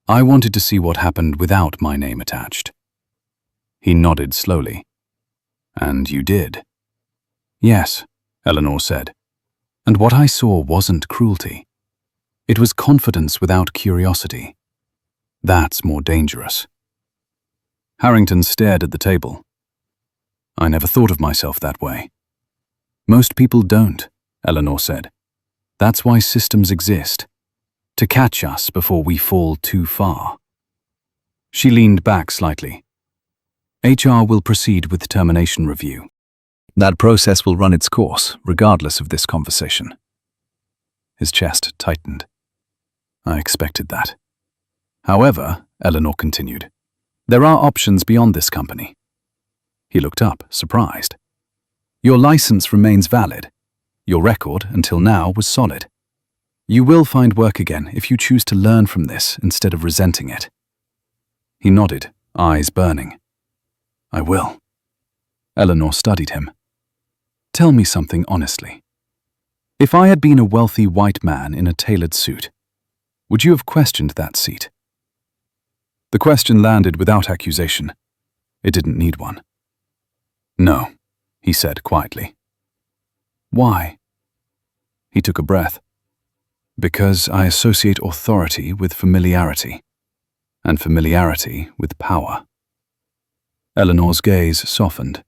I wanted to see what happened without my name attached. He nodded slowly. And you did? Yes, Eleanor said. And what I saw wasn't cruelty. It was confidence without curiosity. That's more dangerous. Harrington stared at the table. I never thought of myself that way. Most people don't, Eleanor said. That's why systems exist. To catch us before we fall too far. She leaned back slightly. HR will proceed with termination review. That process will run its course, regardless of this conversation. His chest tightened. I expected that. However, Eleanor continued, there are options beyond this company. He looked up, surprised. Your license remains valid. Your record, until now, was solid. You will find work again if you choose to learn from this instead of resenting it. He nodded, eyes burning. I will. Eleanor studied him. Tell me something honestly. If I had been a wealthy white man in a tailored suit, would you have questioned that seat? The question landed without accusation. It didn't need one. No, he said quietly. Why? He took a breath. Because I associate authority with familiarity, and familiarity with power. Eleanor's gaze softened,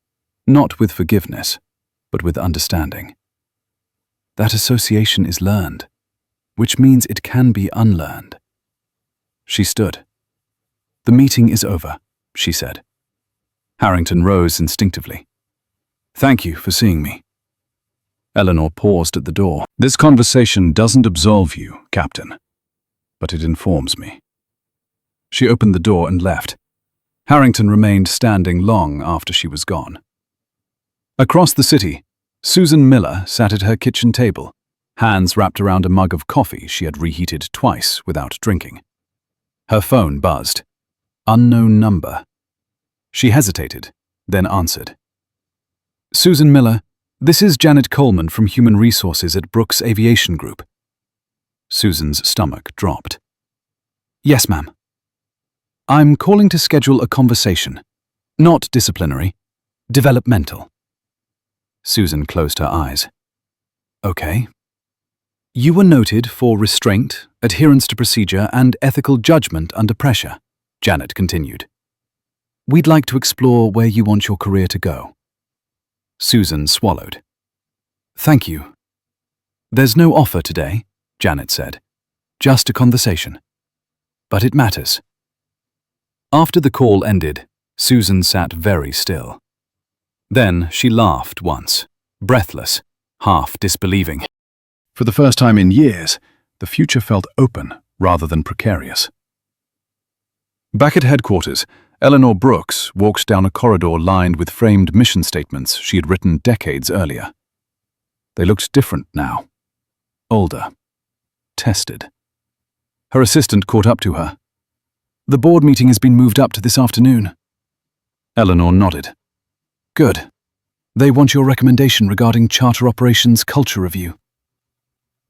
not with forgiveness, but with understanding. That association is learned, which means it can be unlearned. She stood. The meeting is over, she said. Harrington rose instinctively. Thank you for seeing me. Eleanor paused at the door. This conversation doesn't absolve you, Captain, but it informs me. She opened the door and left. Harrington remained standing long after she was gone. Across the city, Susan Miller sat at her kitchen table, hands wrapped around a mug of coffee she had reheated twice without drinking. Her phone buzzed. Unknown number. She hesitated, then answered. Susan Miller, this is Janet Coleman from Human Resources at Brooks Aviation Group. Susan's stomach dropped. Yes, ma'am. I'm calling to schedule a conversation. Not disciplinary, developmental. Susan closed her eyes. Okay. You were noted for restraint, adherence to procedure, and ethical judgment under pressure, Janet continued. We'd like to explore where you want your career to go. Susan swallowed. Thank you. There's no offer today, Janet said. Just a conversation. But it matters. After the call ended, Susan sat very still. Then she laughed once, breathless, half disbelieving. For the first time in years, the future felt open rather than precarious. Back at headquarters, Eleanor Brooks walked down a corridor lined with framed mission statements she had written decades earlier. They looked different now. Older. Tested. Her assistant caught up to her. The board meeting has been moved up to this afternoon. Eleanor nodded. Good. They want your recommendation regarding Charter Operations Culture Review.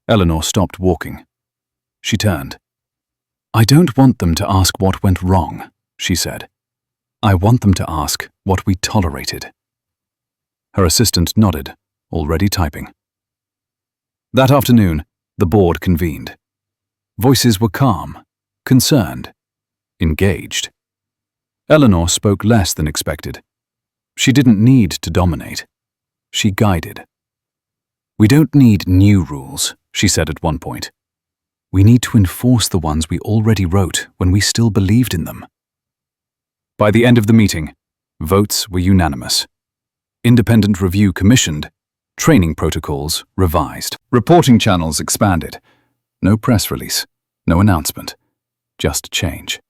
Eleanor stopped walking. She turned. I don't want them to ask what went wrong, she said. I want them to ask what we tolerated. Her assistant nodded, already typing. That afternoon, the board convened. Voices were calm, concerned, engaged. Eleanor spoke less than expected. She didn't need to dominate. She guided. We don't need new rules, she said at one point. We need to enforce the ones we already wrote when we still believed in them. By the end of the meeting, votes were unanimous. Independent review commissioned, training protocols revised, reporting channels expanded. No press release, no announcement, just change.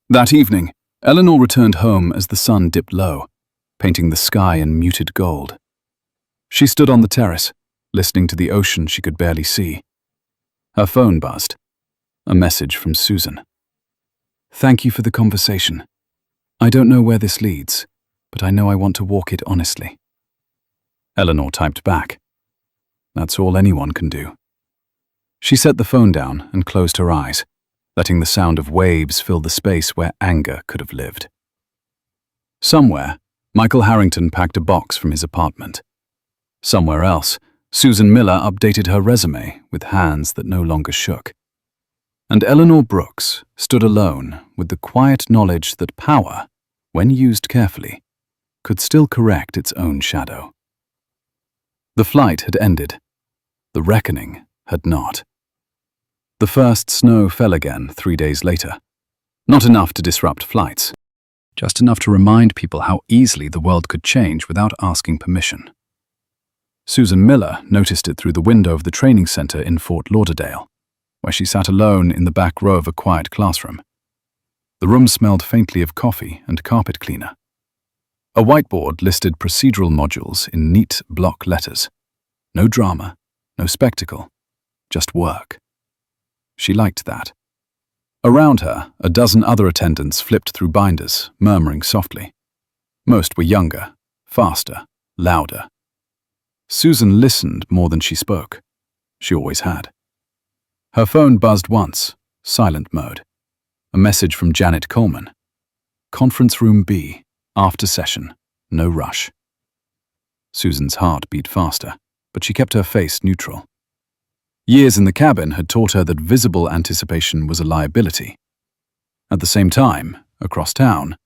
That evening, Eleanor returned home as the sun dipped low, painting the sky in muted gold. She stood on the terrace, listening to the ocean she could barely see. Her phone buzzed. A message from Susan. Thank you for the conversation. I don't know where this leads, but I know I want to walk it honestly. Eleanor typed back. That's all anyone can do. She set the phone down and closed her eyes, letting the sound of waves fill the space where anger could have lived. Somewhere, Michael Harrington packed a box from his apartment. Somewhere else, Susan Miller updated her resume with hands that no longer shook. And Eleanor Brooks stood alone with the quiet knowledge that power, when used carefully, could still correct its own shadow. The flight had ended. The reckoning had not. The first snow fell again 3 days later. Not enough to disrupt flights, just enough to remind people how easily the world could change without asking permission. Susan Miller noticed it through the window of the training center in Fort Lauderdale, where she sat alone in the back row of a quiet classroom. The room smelled faintly of coffee and carpet cleaner. A whiteboard listed procedural modules in neat block letters. No drama, no spectacle, just work. She liked that. Around her, a dozen other attendants flipped through binders, murmuring softly. Most were younger, faster, louder. Susan listened more than she spoke. She always had. Her phone buzzed once, silent mode. A message from Janet Coleman. Conference room B, after session, no rush. Susan's heart beat faster, but she kept her face neutral. Years in the cabin had taught her that visible anticipation was a liability. At the same time, across town,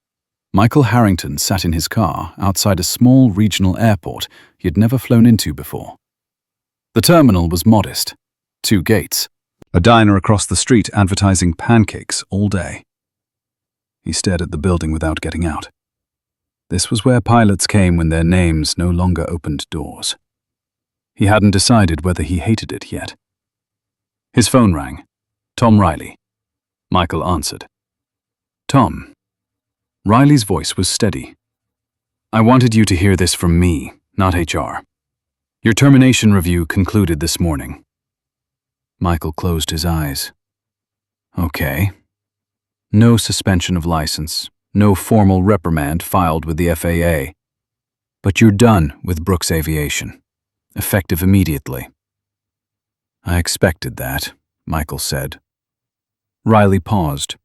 Michael Harrington sat in his car outside a small regional airport he had never flown into before. The terminal was modest, 2 gates, a diner across the street advertising pancakes all day. He stared at the building without getting out. This was where pilots came when their names no longer opened doors. He hadn't decided whether he hated it yet. His phone rang. Tom Riley. Michael answered. Tom. Riley's voice was steady. I wanted you to hear this from me, not HR. Your termination review concluded this morning. Michael closed his eyes. Okay. No suspension of license, no formal reprimand filed with the FAA. But you're done with Brooks Aviation, effective immediately. I expected that, Michael said. Riley paused.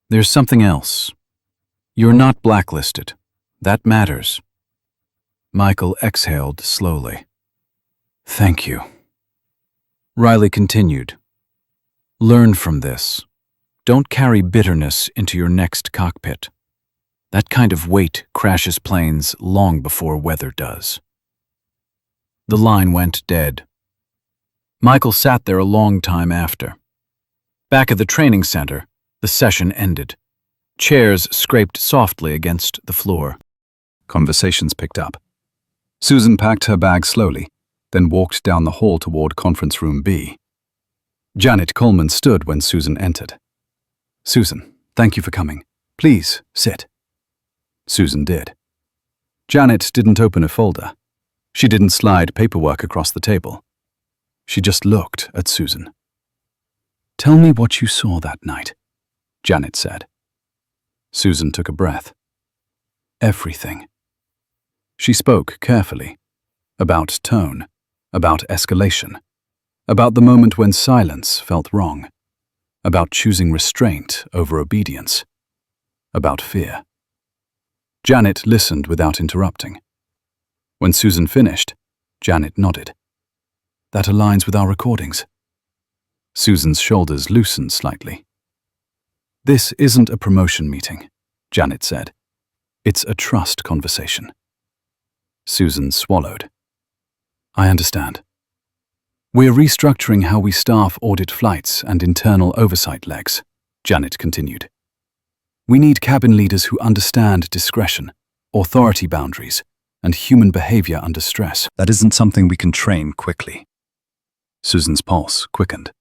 There's something else. You're not blacklisted. That matters. Michael exhaled slowly. Thank you. Riley continued. Learn from this. Don't carry bitterness into your next cockpit. That kind of weight crashes planes long before weather does. The line went dead. Michael sat there a long time after. Back at the training center, the session ended. Chairs scraped softly against the floor. Conversations picked up. Susan packed her bag slowly, then walked down the hall toward conference room B. Janet Coleman stood when Susan entered. Susan, thank you for coming. Please, sit. Susan did. Janet didn't open a folder. She didn't slide paperwork across the table. She just looked at Susan. Tell me what you saw that night, Janet said. Susan took a breath. Everything. She spoke carefully. About tone, about escalation, about the moment when silence felt wrong, about choosing restraint over obedience, about fear. Janet listened without interrupting. When Susan finished, Janet nodded. That aligns with our recordings. Susan's shoulders loosened slightly. This isn't a promotion meeting, Janet said. It's a trust conversation. Susan swallowed. I understand. We're restructuring how we staff audit flights and internal oversight legs, Janet continued. We need cabin leaders who understand discretion, authority boundaries, and human behavior under stress. That isn't something we can train quickly. Susan's pulse quickened.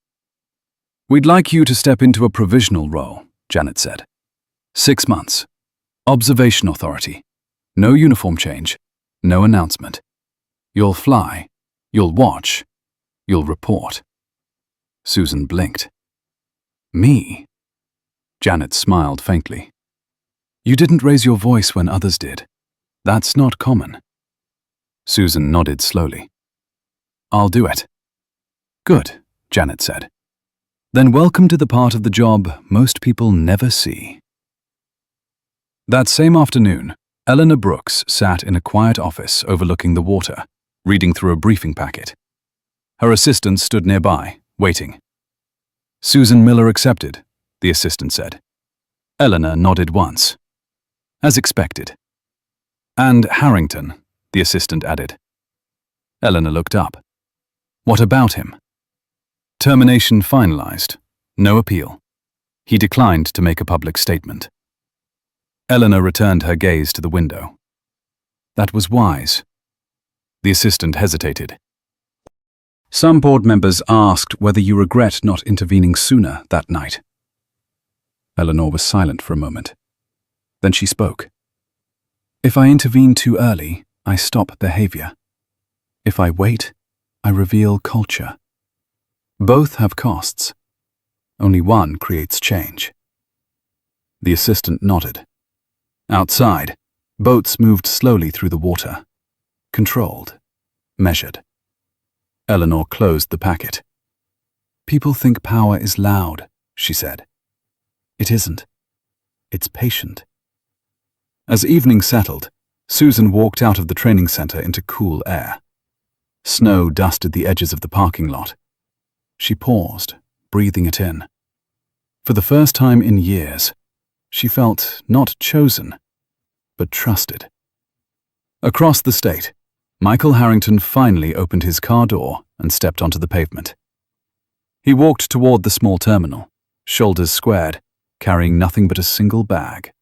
We'd like you to step into a provisional role, Janet said. 6 months. Observation authority. No uniform change. No announcement. You'll fly. You'll watch. You'll report. Susan blinked. Me? Janet smiled faintly. You didn't raise your voice when others did. That's not common. Susan nodded slowly. I'll do it. Good, Janet said. Then welcome to the part of the job most people never see. That same afternoon, Eleanor Brooks sat in a quiet office overlooking the water, reading through a briefing packet. Her assistant stood nearby, waiting. Susan Miller accepted, the assistant said. Eleanor nodded once. As expected. And Harrington, the assistant added. Eleanor looked up. What about him? Termination finalized. No appeal. He declined to make a public statement. Eleanor returned her gaze to the window. That was wise. The assistant hesitated. Some board members asked whether you regret not intervening sooner that night. Eleanor was silent for a moment. Then she spoke. If I intervene too early, I stop behavior. If I wait, I reveal culture. Both have costs. Only one creates change. The assistant nodded. Outside, boats moved slowly through the water. Controlled. Measured. Eleanor closed the packet. People think power is loud, she said. It isn't. It's patient. As evening settled, Susan walked out of the training center into cool air. Snow dusted the edges of the parking lot. She paused, breathing it in. For the first time in years, she felt not chosen, but trusted. Across the state, Michael Harrington finally opened his car door and stepped onto the pavement. He walked toward the small terminal, shoulders squared, carrying nothing but a single bag.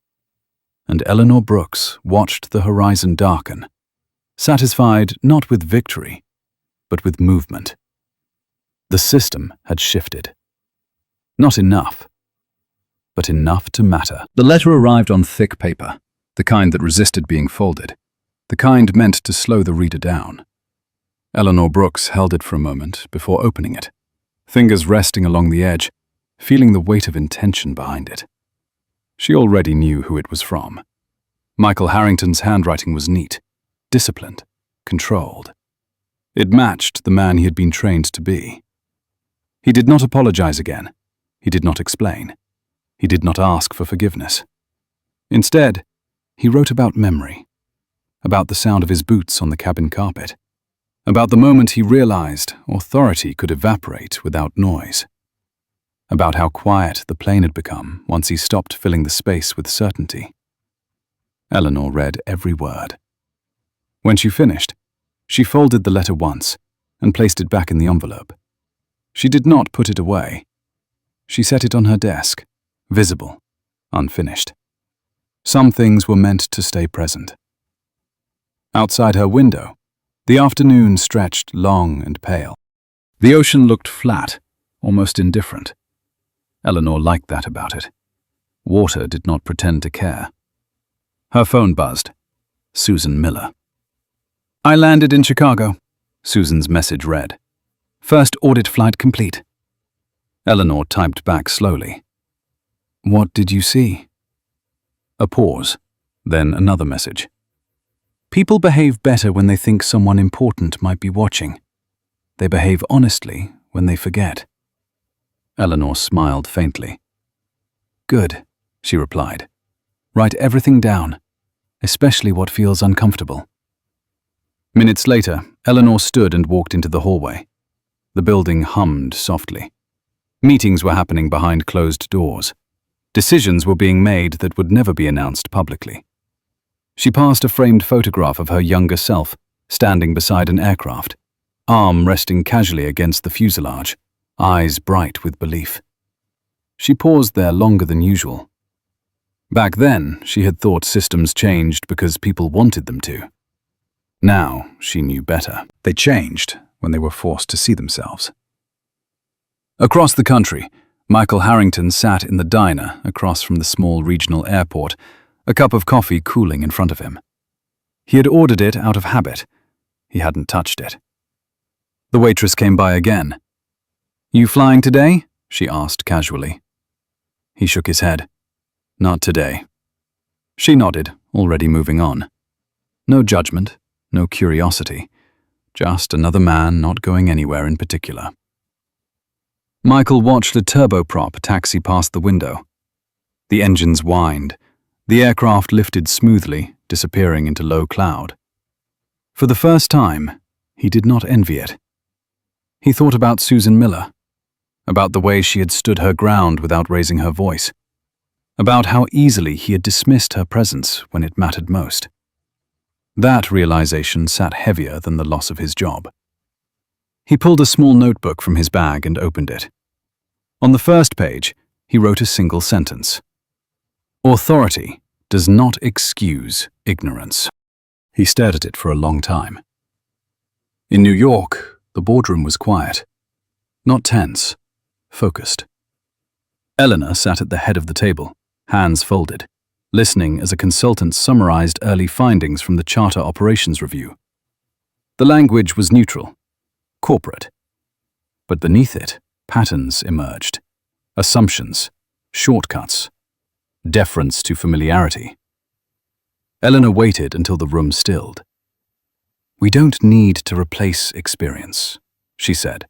And Eleanor Brooks watched the horizon darken, satisfied not with victory, but with movement. The system had shifted. Not enough, but enough to matter. The letter arrived on thick paper, the kind that resisted being folded, the kind meant to slow the reader down. Eleanor Brooks held it for a moment before opening it, fingers resting along the edge, feeling the weight of intention behind it. She already knew who it was from. Michael Harrington's handwriting was neat, disciplined, controlled. It matched the man he had been trained to be. He did not apologize again. He did not explain. He did not ask for forgiveness. Instead, he wrote about memory, about the sound of his boots on the cabin carpet, about the moment he realized authority could evaporate without noise, about how quiet the plane had become once he stopped filling the space with certainty. Eleanor read every word. When she finished, she folded the letter once and placed it back in the envelope. She did not put it away. She set it on her desk, visible, unfinished. Some things were meant to stay present. Outside her window, the afternoon stretched long and pale. The ocean looked flat, almost indifferent. Eleanor liked that about it. Water did not pretend to care. Her phone buzzed. Susan Miller. I landed in Chicago, Susan's message read. First audit flight complete. Eleanor typed back slowly. What did you see? A pause, then another message. People behave better when they think someone important might be watching. They behave honestly when they forget. Eleanor smiled faintly. Good, she replied. Write everything down, especially what feels uncomfortable. Minutes later, Eleanor stood and walked into the hallway. The building hummed softly. Meetings were happening behind closed doors. Decisions were being made that would never be announced publicly. She passed a framed photograph of her younger self, standing beside an aircraft, arm resting casually against the fuselage, eyes bright with belief. She paused there longer than usual. Back then, she had thought systems changed because people wanted them to. Now, she knew better. They changed when they were forced to see themselves. Across the country, Michael Harrington sat in the diner across from the small regional airport, a cup of coffee cooling in front of him. He had ordered it out of habit. He hadn't touched it. The waitress came by again. You flying today? She asked casually. He shook his head. Not today. She nodded, already moving on. No judgment, no curiosity. Just another man not going anywhere in particular. Michael watched a turboprop taxi past the window. The engines whined. The aircraft lifted smoothly, disappearing into low cloud. For the first time, he did not envy it. He thought about Susan Miller, about the way she had stood her ground without raising her voice, about how easily he had dismissed her presence when it mattered most. That realization sat heavier than the loss of his job. He pulled a small notebook from his bag and opened it. On the first page, he wrote a single sentence. Authority does not excuse ignorance. He stared at it for a long time. In New York, the boardroom was quiet. Not tense, focused. Eleanor sat at the head of the table, hands folded, listening as a consultant summarized early findings from the Charter Operations Review. The language was neutral, corporate. But beneath it, patterns emerged. Assumptions, shortcuts, deference to familiarity. Eleanor waited until the room stilled. We don't need to replace experience, she said.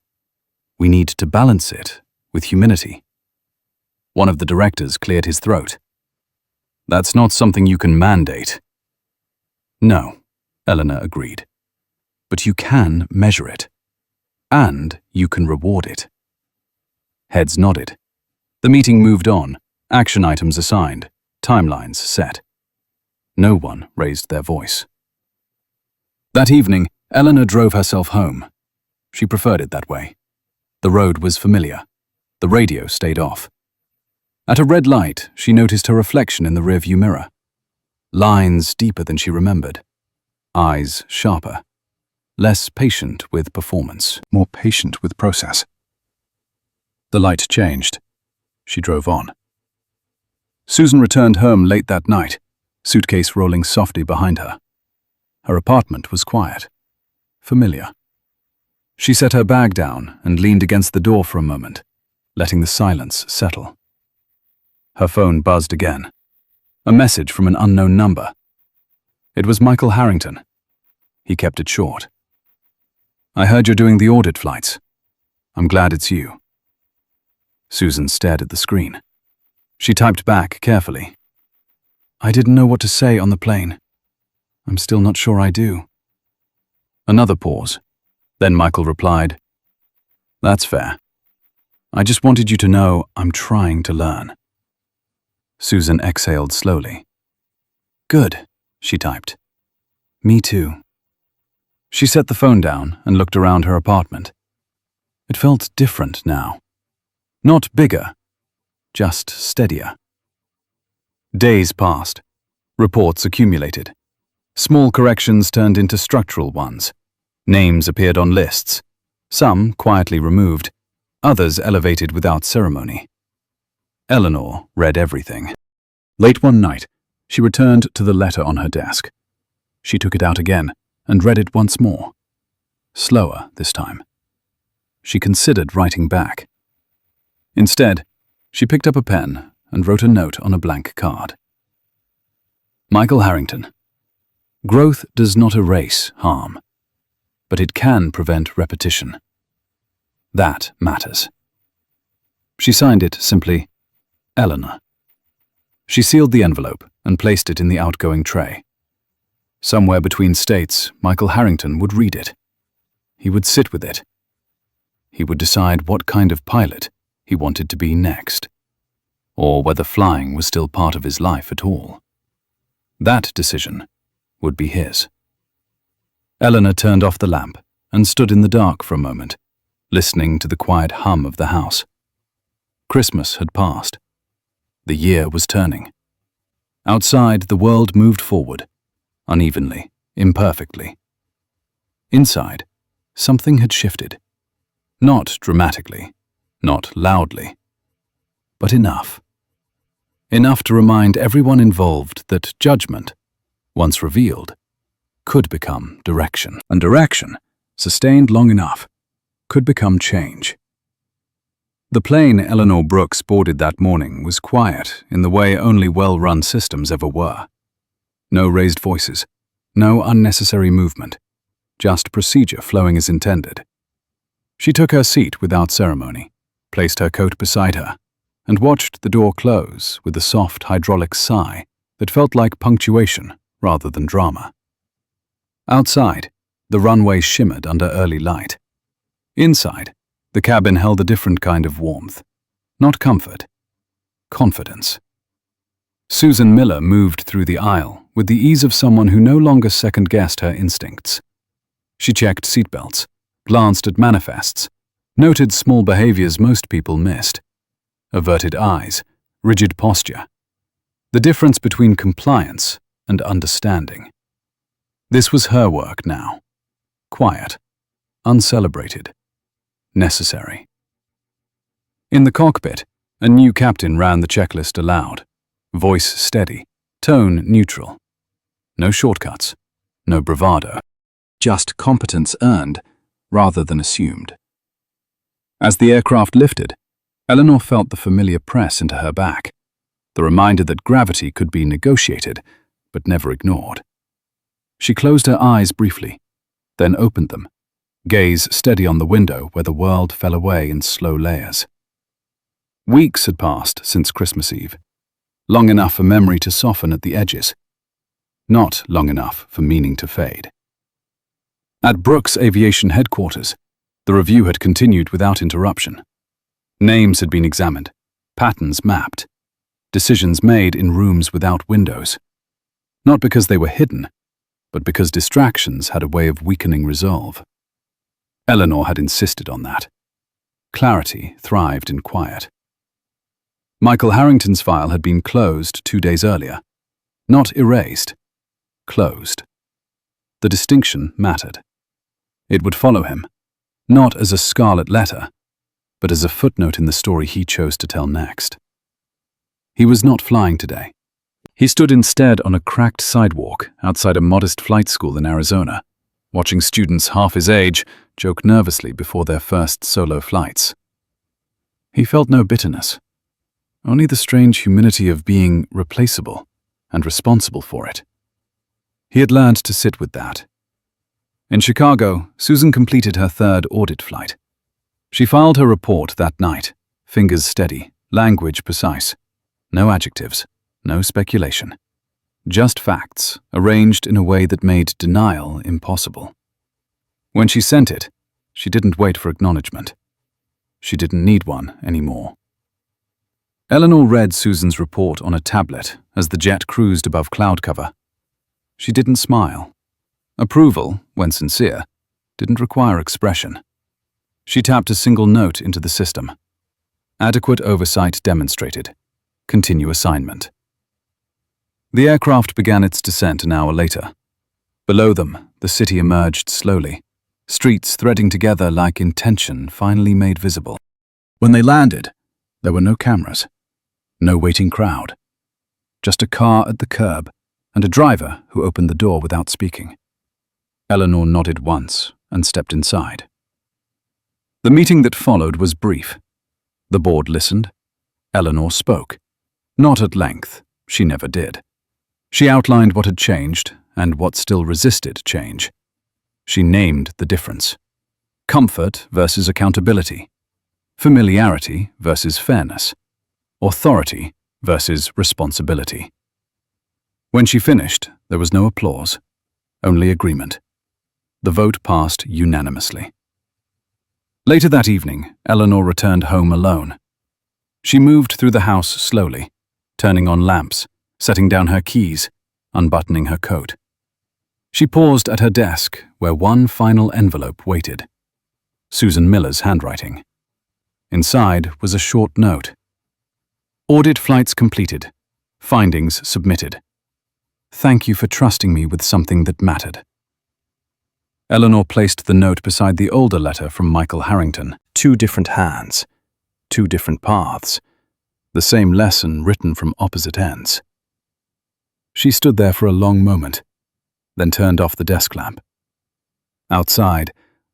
We need to balance it with humility. One of the directors cleared his throat. That's not something you can mandate. No, Eleanor agreed. But you can measure it. And you can reward it. Heads nodded. The meeting moved on, action items assigned, timelines set. No one raised their voice. That evening, Eleanor drove herself home. She preferred it that way. The road was familiar. The radio stayed off. At a red light, she noticed her reflection in the rearview mirror. Lines deeper than she remembered. Eyes sharper. Less patient with performance, more patient with process. The light changed. She drove on. Susan returned home late that night, suitcase rolling softly behind her. Her apartment was quiet, familiar. She set her bag down and leaned against the door for a moment, letting the silence settle. Her phone buzzed again. A message from an unknown number. It was Michael Harrington. He kept it short. I heard you're doing the audit flights. I'm glad it's you. Susan stared at the screen. She typed back carefully. I didn't know what to say on the plane. I'm still not sure I do. Another pause. Then Michael replied, That's fair. I just wanted you to know I'm trying to learn. Susan exhaled slowly. Good, she typed. Me too. She set the phone down and looked around her apartment. It felt different now. Not bigger, just steadier. Days passed. Reports accumulated. Small corrections turned into structural ones. Names appeared on lists, some quietly removed, others elevated without ceremony. Eleanor read everything. Late one night, she returned to the letter on her desk. She took it out again and read it once more. Slower this time. She considered writing back. Instead, she picked up a pen and wrote a note on a blank card. Michael Harrington. Growth does not erase harm, but it can prevent repetition. That matters. She signed it simply, Eleanor. She sealed the envelope and placed it in the outgoing tray. Somewhere between states, Michael Harrington would read it. He would sit with it. He would decide what kind of pilot he wanted to be next, or whether flying was still part of his life at all. That decision would be his. Eleanor turned off the lamp and stood in the dark for a moment, listening to the quiet hum of the house. Christmas had passed. The year was turning. Outside, the world moved forward, unevenly, imperfectly. Inside, something had shifted. Not dramatically, not loudly, but enough. Enough to remind everyone involved that judgment, once revealed, could become direction, and direction, sustained long enough, could become change. The plane Eleanor Brooks boarded that morning was quiet in the way only well-run systems ever were. No raised voices, no unnecessary movement, just procedure flowing as intended. She took her seat without ceremony, placed her coat beside her, and watched the door close with a soft hydraulic sigh that felt like punctuation rather than drama. Outside, the runway shimmered under early light. Inside, the cabin held a different kind of warmth. Not comfort, confidence. Susan Miller moved through the aisle with the ease of someone who no longer second-guessed her instincts. She checked seatbelts, glanced at manifests, noted small behaviors most people missed. Averted eyes, rigid posture. The difference between compliance and understanding. This was her work now. Quiet, uncelebrated, necessary. In the cockpit, a new captain ran the checklist aloud. Voice steady, tone neutral. No shortcuts, no bravado. Just competence earned rather than assumed. As the aircraft lifted, Eleanor felt the familiar press into her back, the reminder that gravity could be negotiated, but never ignored. She closed her eyes briefly, then opened them, gaze steady on the window where the world fell away in slow layers. Weeks had passed since Christmas Eve, long enough for memory to soften at the edges, not long enough for meaning to fade. At Brooks Aviation headquarters, the review had continued without interruption. Names had been examined, patterns mapped, decisions made in rooms without windows. Not because they were hidden, but because distractions had a way of weakening resolve. Eleanor had insisted on that. Clarity thrived in quiet. Michael Harrington's file had been closed 2 days earlier. Not erased, closed. The distinction mattered. It would follow him, not as a scarlet letter, but as a footnote in the story he chose to tell next. He was not flying today. He stood instead on a cracked sidewalk outside a modest flight school in Arizona, watching students half his age joke nervously before their first solo flights. He felt no bitterness, only the strange humility of being replaceable and responsible for it. He had learned to sit with that. In Chicago, Susan completed her third audit flight. She filed her report that night, fingers steady, language precise. No adjectives, no speculation. Just facts, arranged in a way that made denial impossible. When she sent it, she didn't wait for acknowledgement. She didn't need one anymore. Eleanor read Susan's report on a tablet as the jet cruised above cloud cover. She didn't smile. Approval, when sincere, didn't require expression. She tapped a single note into the system. Adequate oversight demonstrated. Continue assignment. The aircraft began its descent an hour later. Below them, the city emerged slowly, streets threading together like intention finally made visible. When they landed, there were no cameras, no waiting crowd, just a car at the curb and a driver who opened the door without speaking. Eleanor nodded once and stepped inside. The meeting that followed was brief. The board listened. Eleanor spoke. Not at length, she never did. She outlined what had changed and what still resisted change. She named the difference. Comfort versus accountability. Familiarity versus fairness. Authority versus responsibility. When she finished, there was no applause, only agreement. The vote passed unanimously. Later that evening, Eleanor returned home alone. She moved through the house slowly, turning on lamps, setting down her keys, unbuttoning her coat. She paused at her desk, where one final envelope waited. Susan Miller's handwriting. Inside was a short note. Audit flights completed. Findings submitted. Thank you for trusting me with something that mattered. Eleanor placed the note beside the older letter from Michael Harrington. 2 different hands, 2 different paths, the same lesson written from opposite ends. She stood there for a long moment, then turned off the desk lamp. Outside,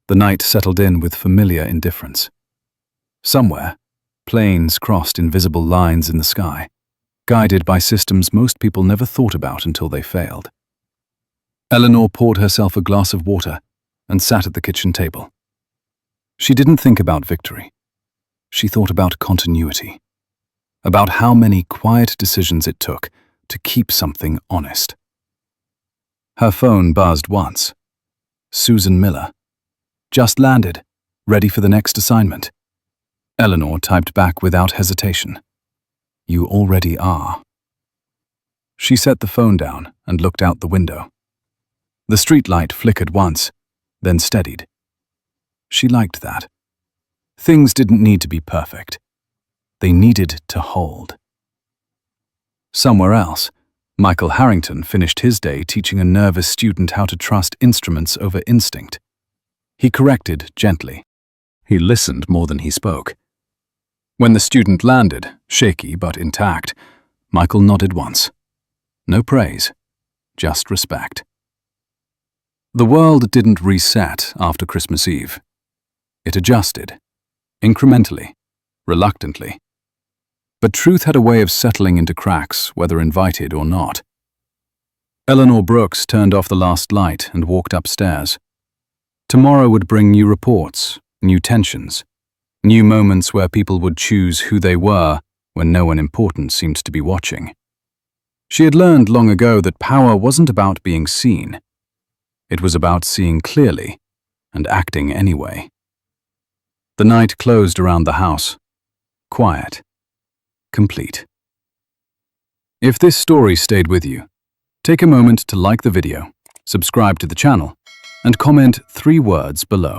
the night settled in with familiar indifference. Somewhere, planes crossed invisible lines in the sky, guided by systems most people never thought about until they failed. Eleanor poured herself a glass of water and sat at the kitchen table. She didn't think about victory. She thought about continuity, about how many quiet decisions it took to keep something honest. Her phone buzzed once. Susan Miller. Just landed, ready for the next assignment. Eleanor typed back without hesitation. You already are. She set the phone down and looked out the window. The streetlight flickered once, then steadied. She liked that. Things didn't need to be perfect. They needed to hold. Somewhere else, Michael Harrington finished his day teaching a nervous student how to trust instruments over instinct. He corrected gently. He listened more than he spoke. When the student landed, shaky but intact, Michael nodded once. No praise, just respect. The world didn't reset after Christmas Eve. It adjusted, incrementally, reluctantly. But truth had a way of settling into cracks, whether invited or not. Eleanor Brooks turned off the last light and walked upstairs. Tomorrow would bring new reports, new tensions, new moments where people would choose who they were when no one important seemed to be watching. She had learned long ago that power wasn't about being seen. It was about seeing clearly and acting anyway. The night closed around the house. Quiet. Complete. If this story stayed with you, take a moment to like the video, subscribe to the channel, and comment 3 words below.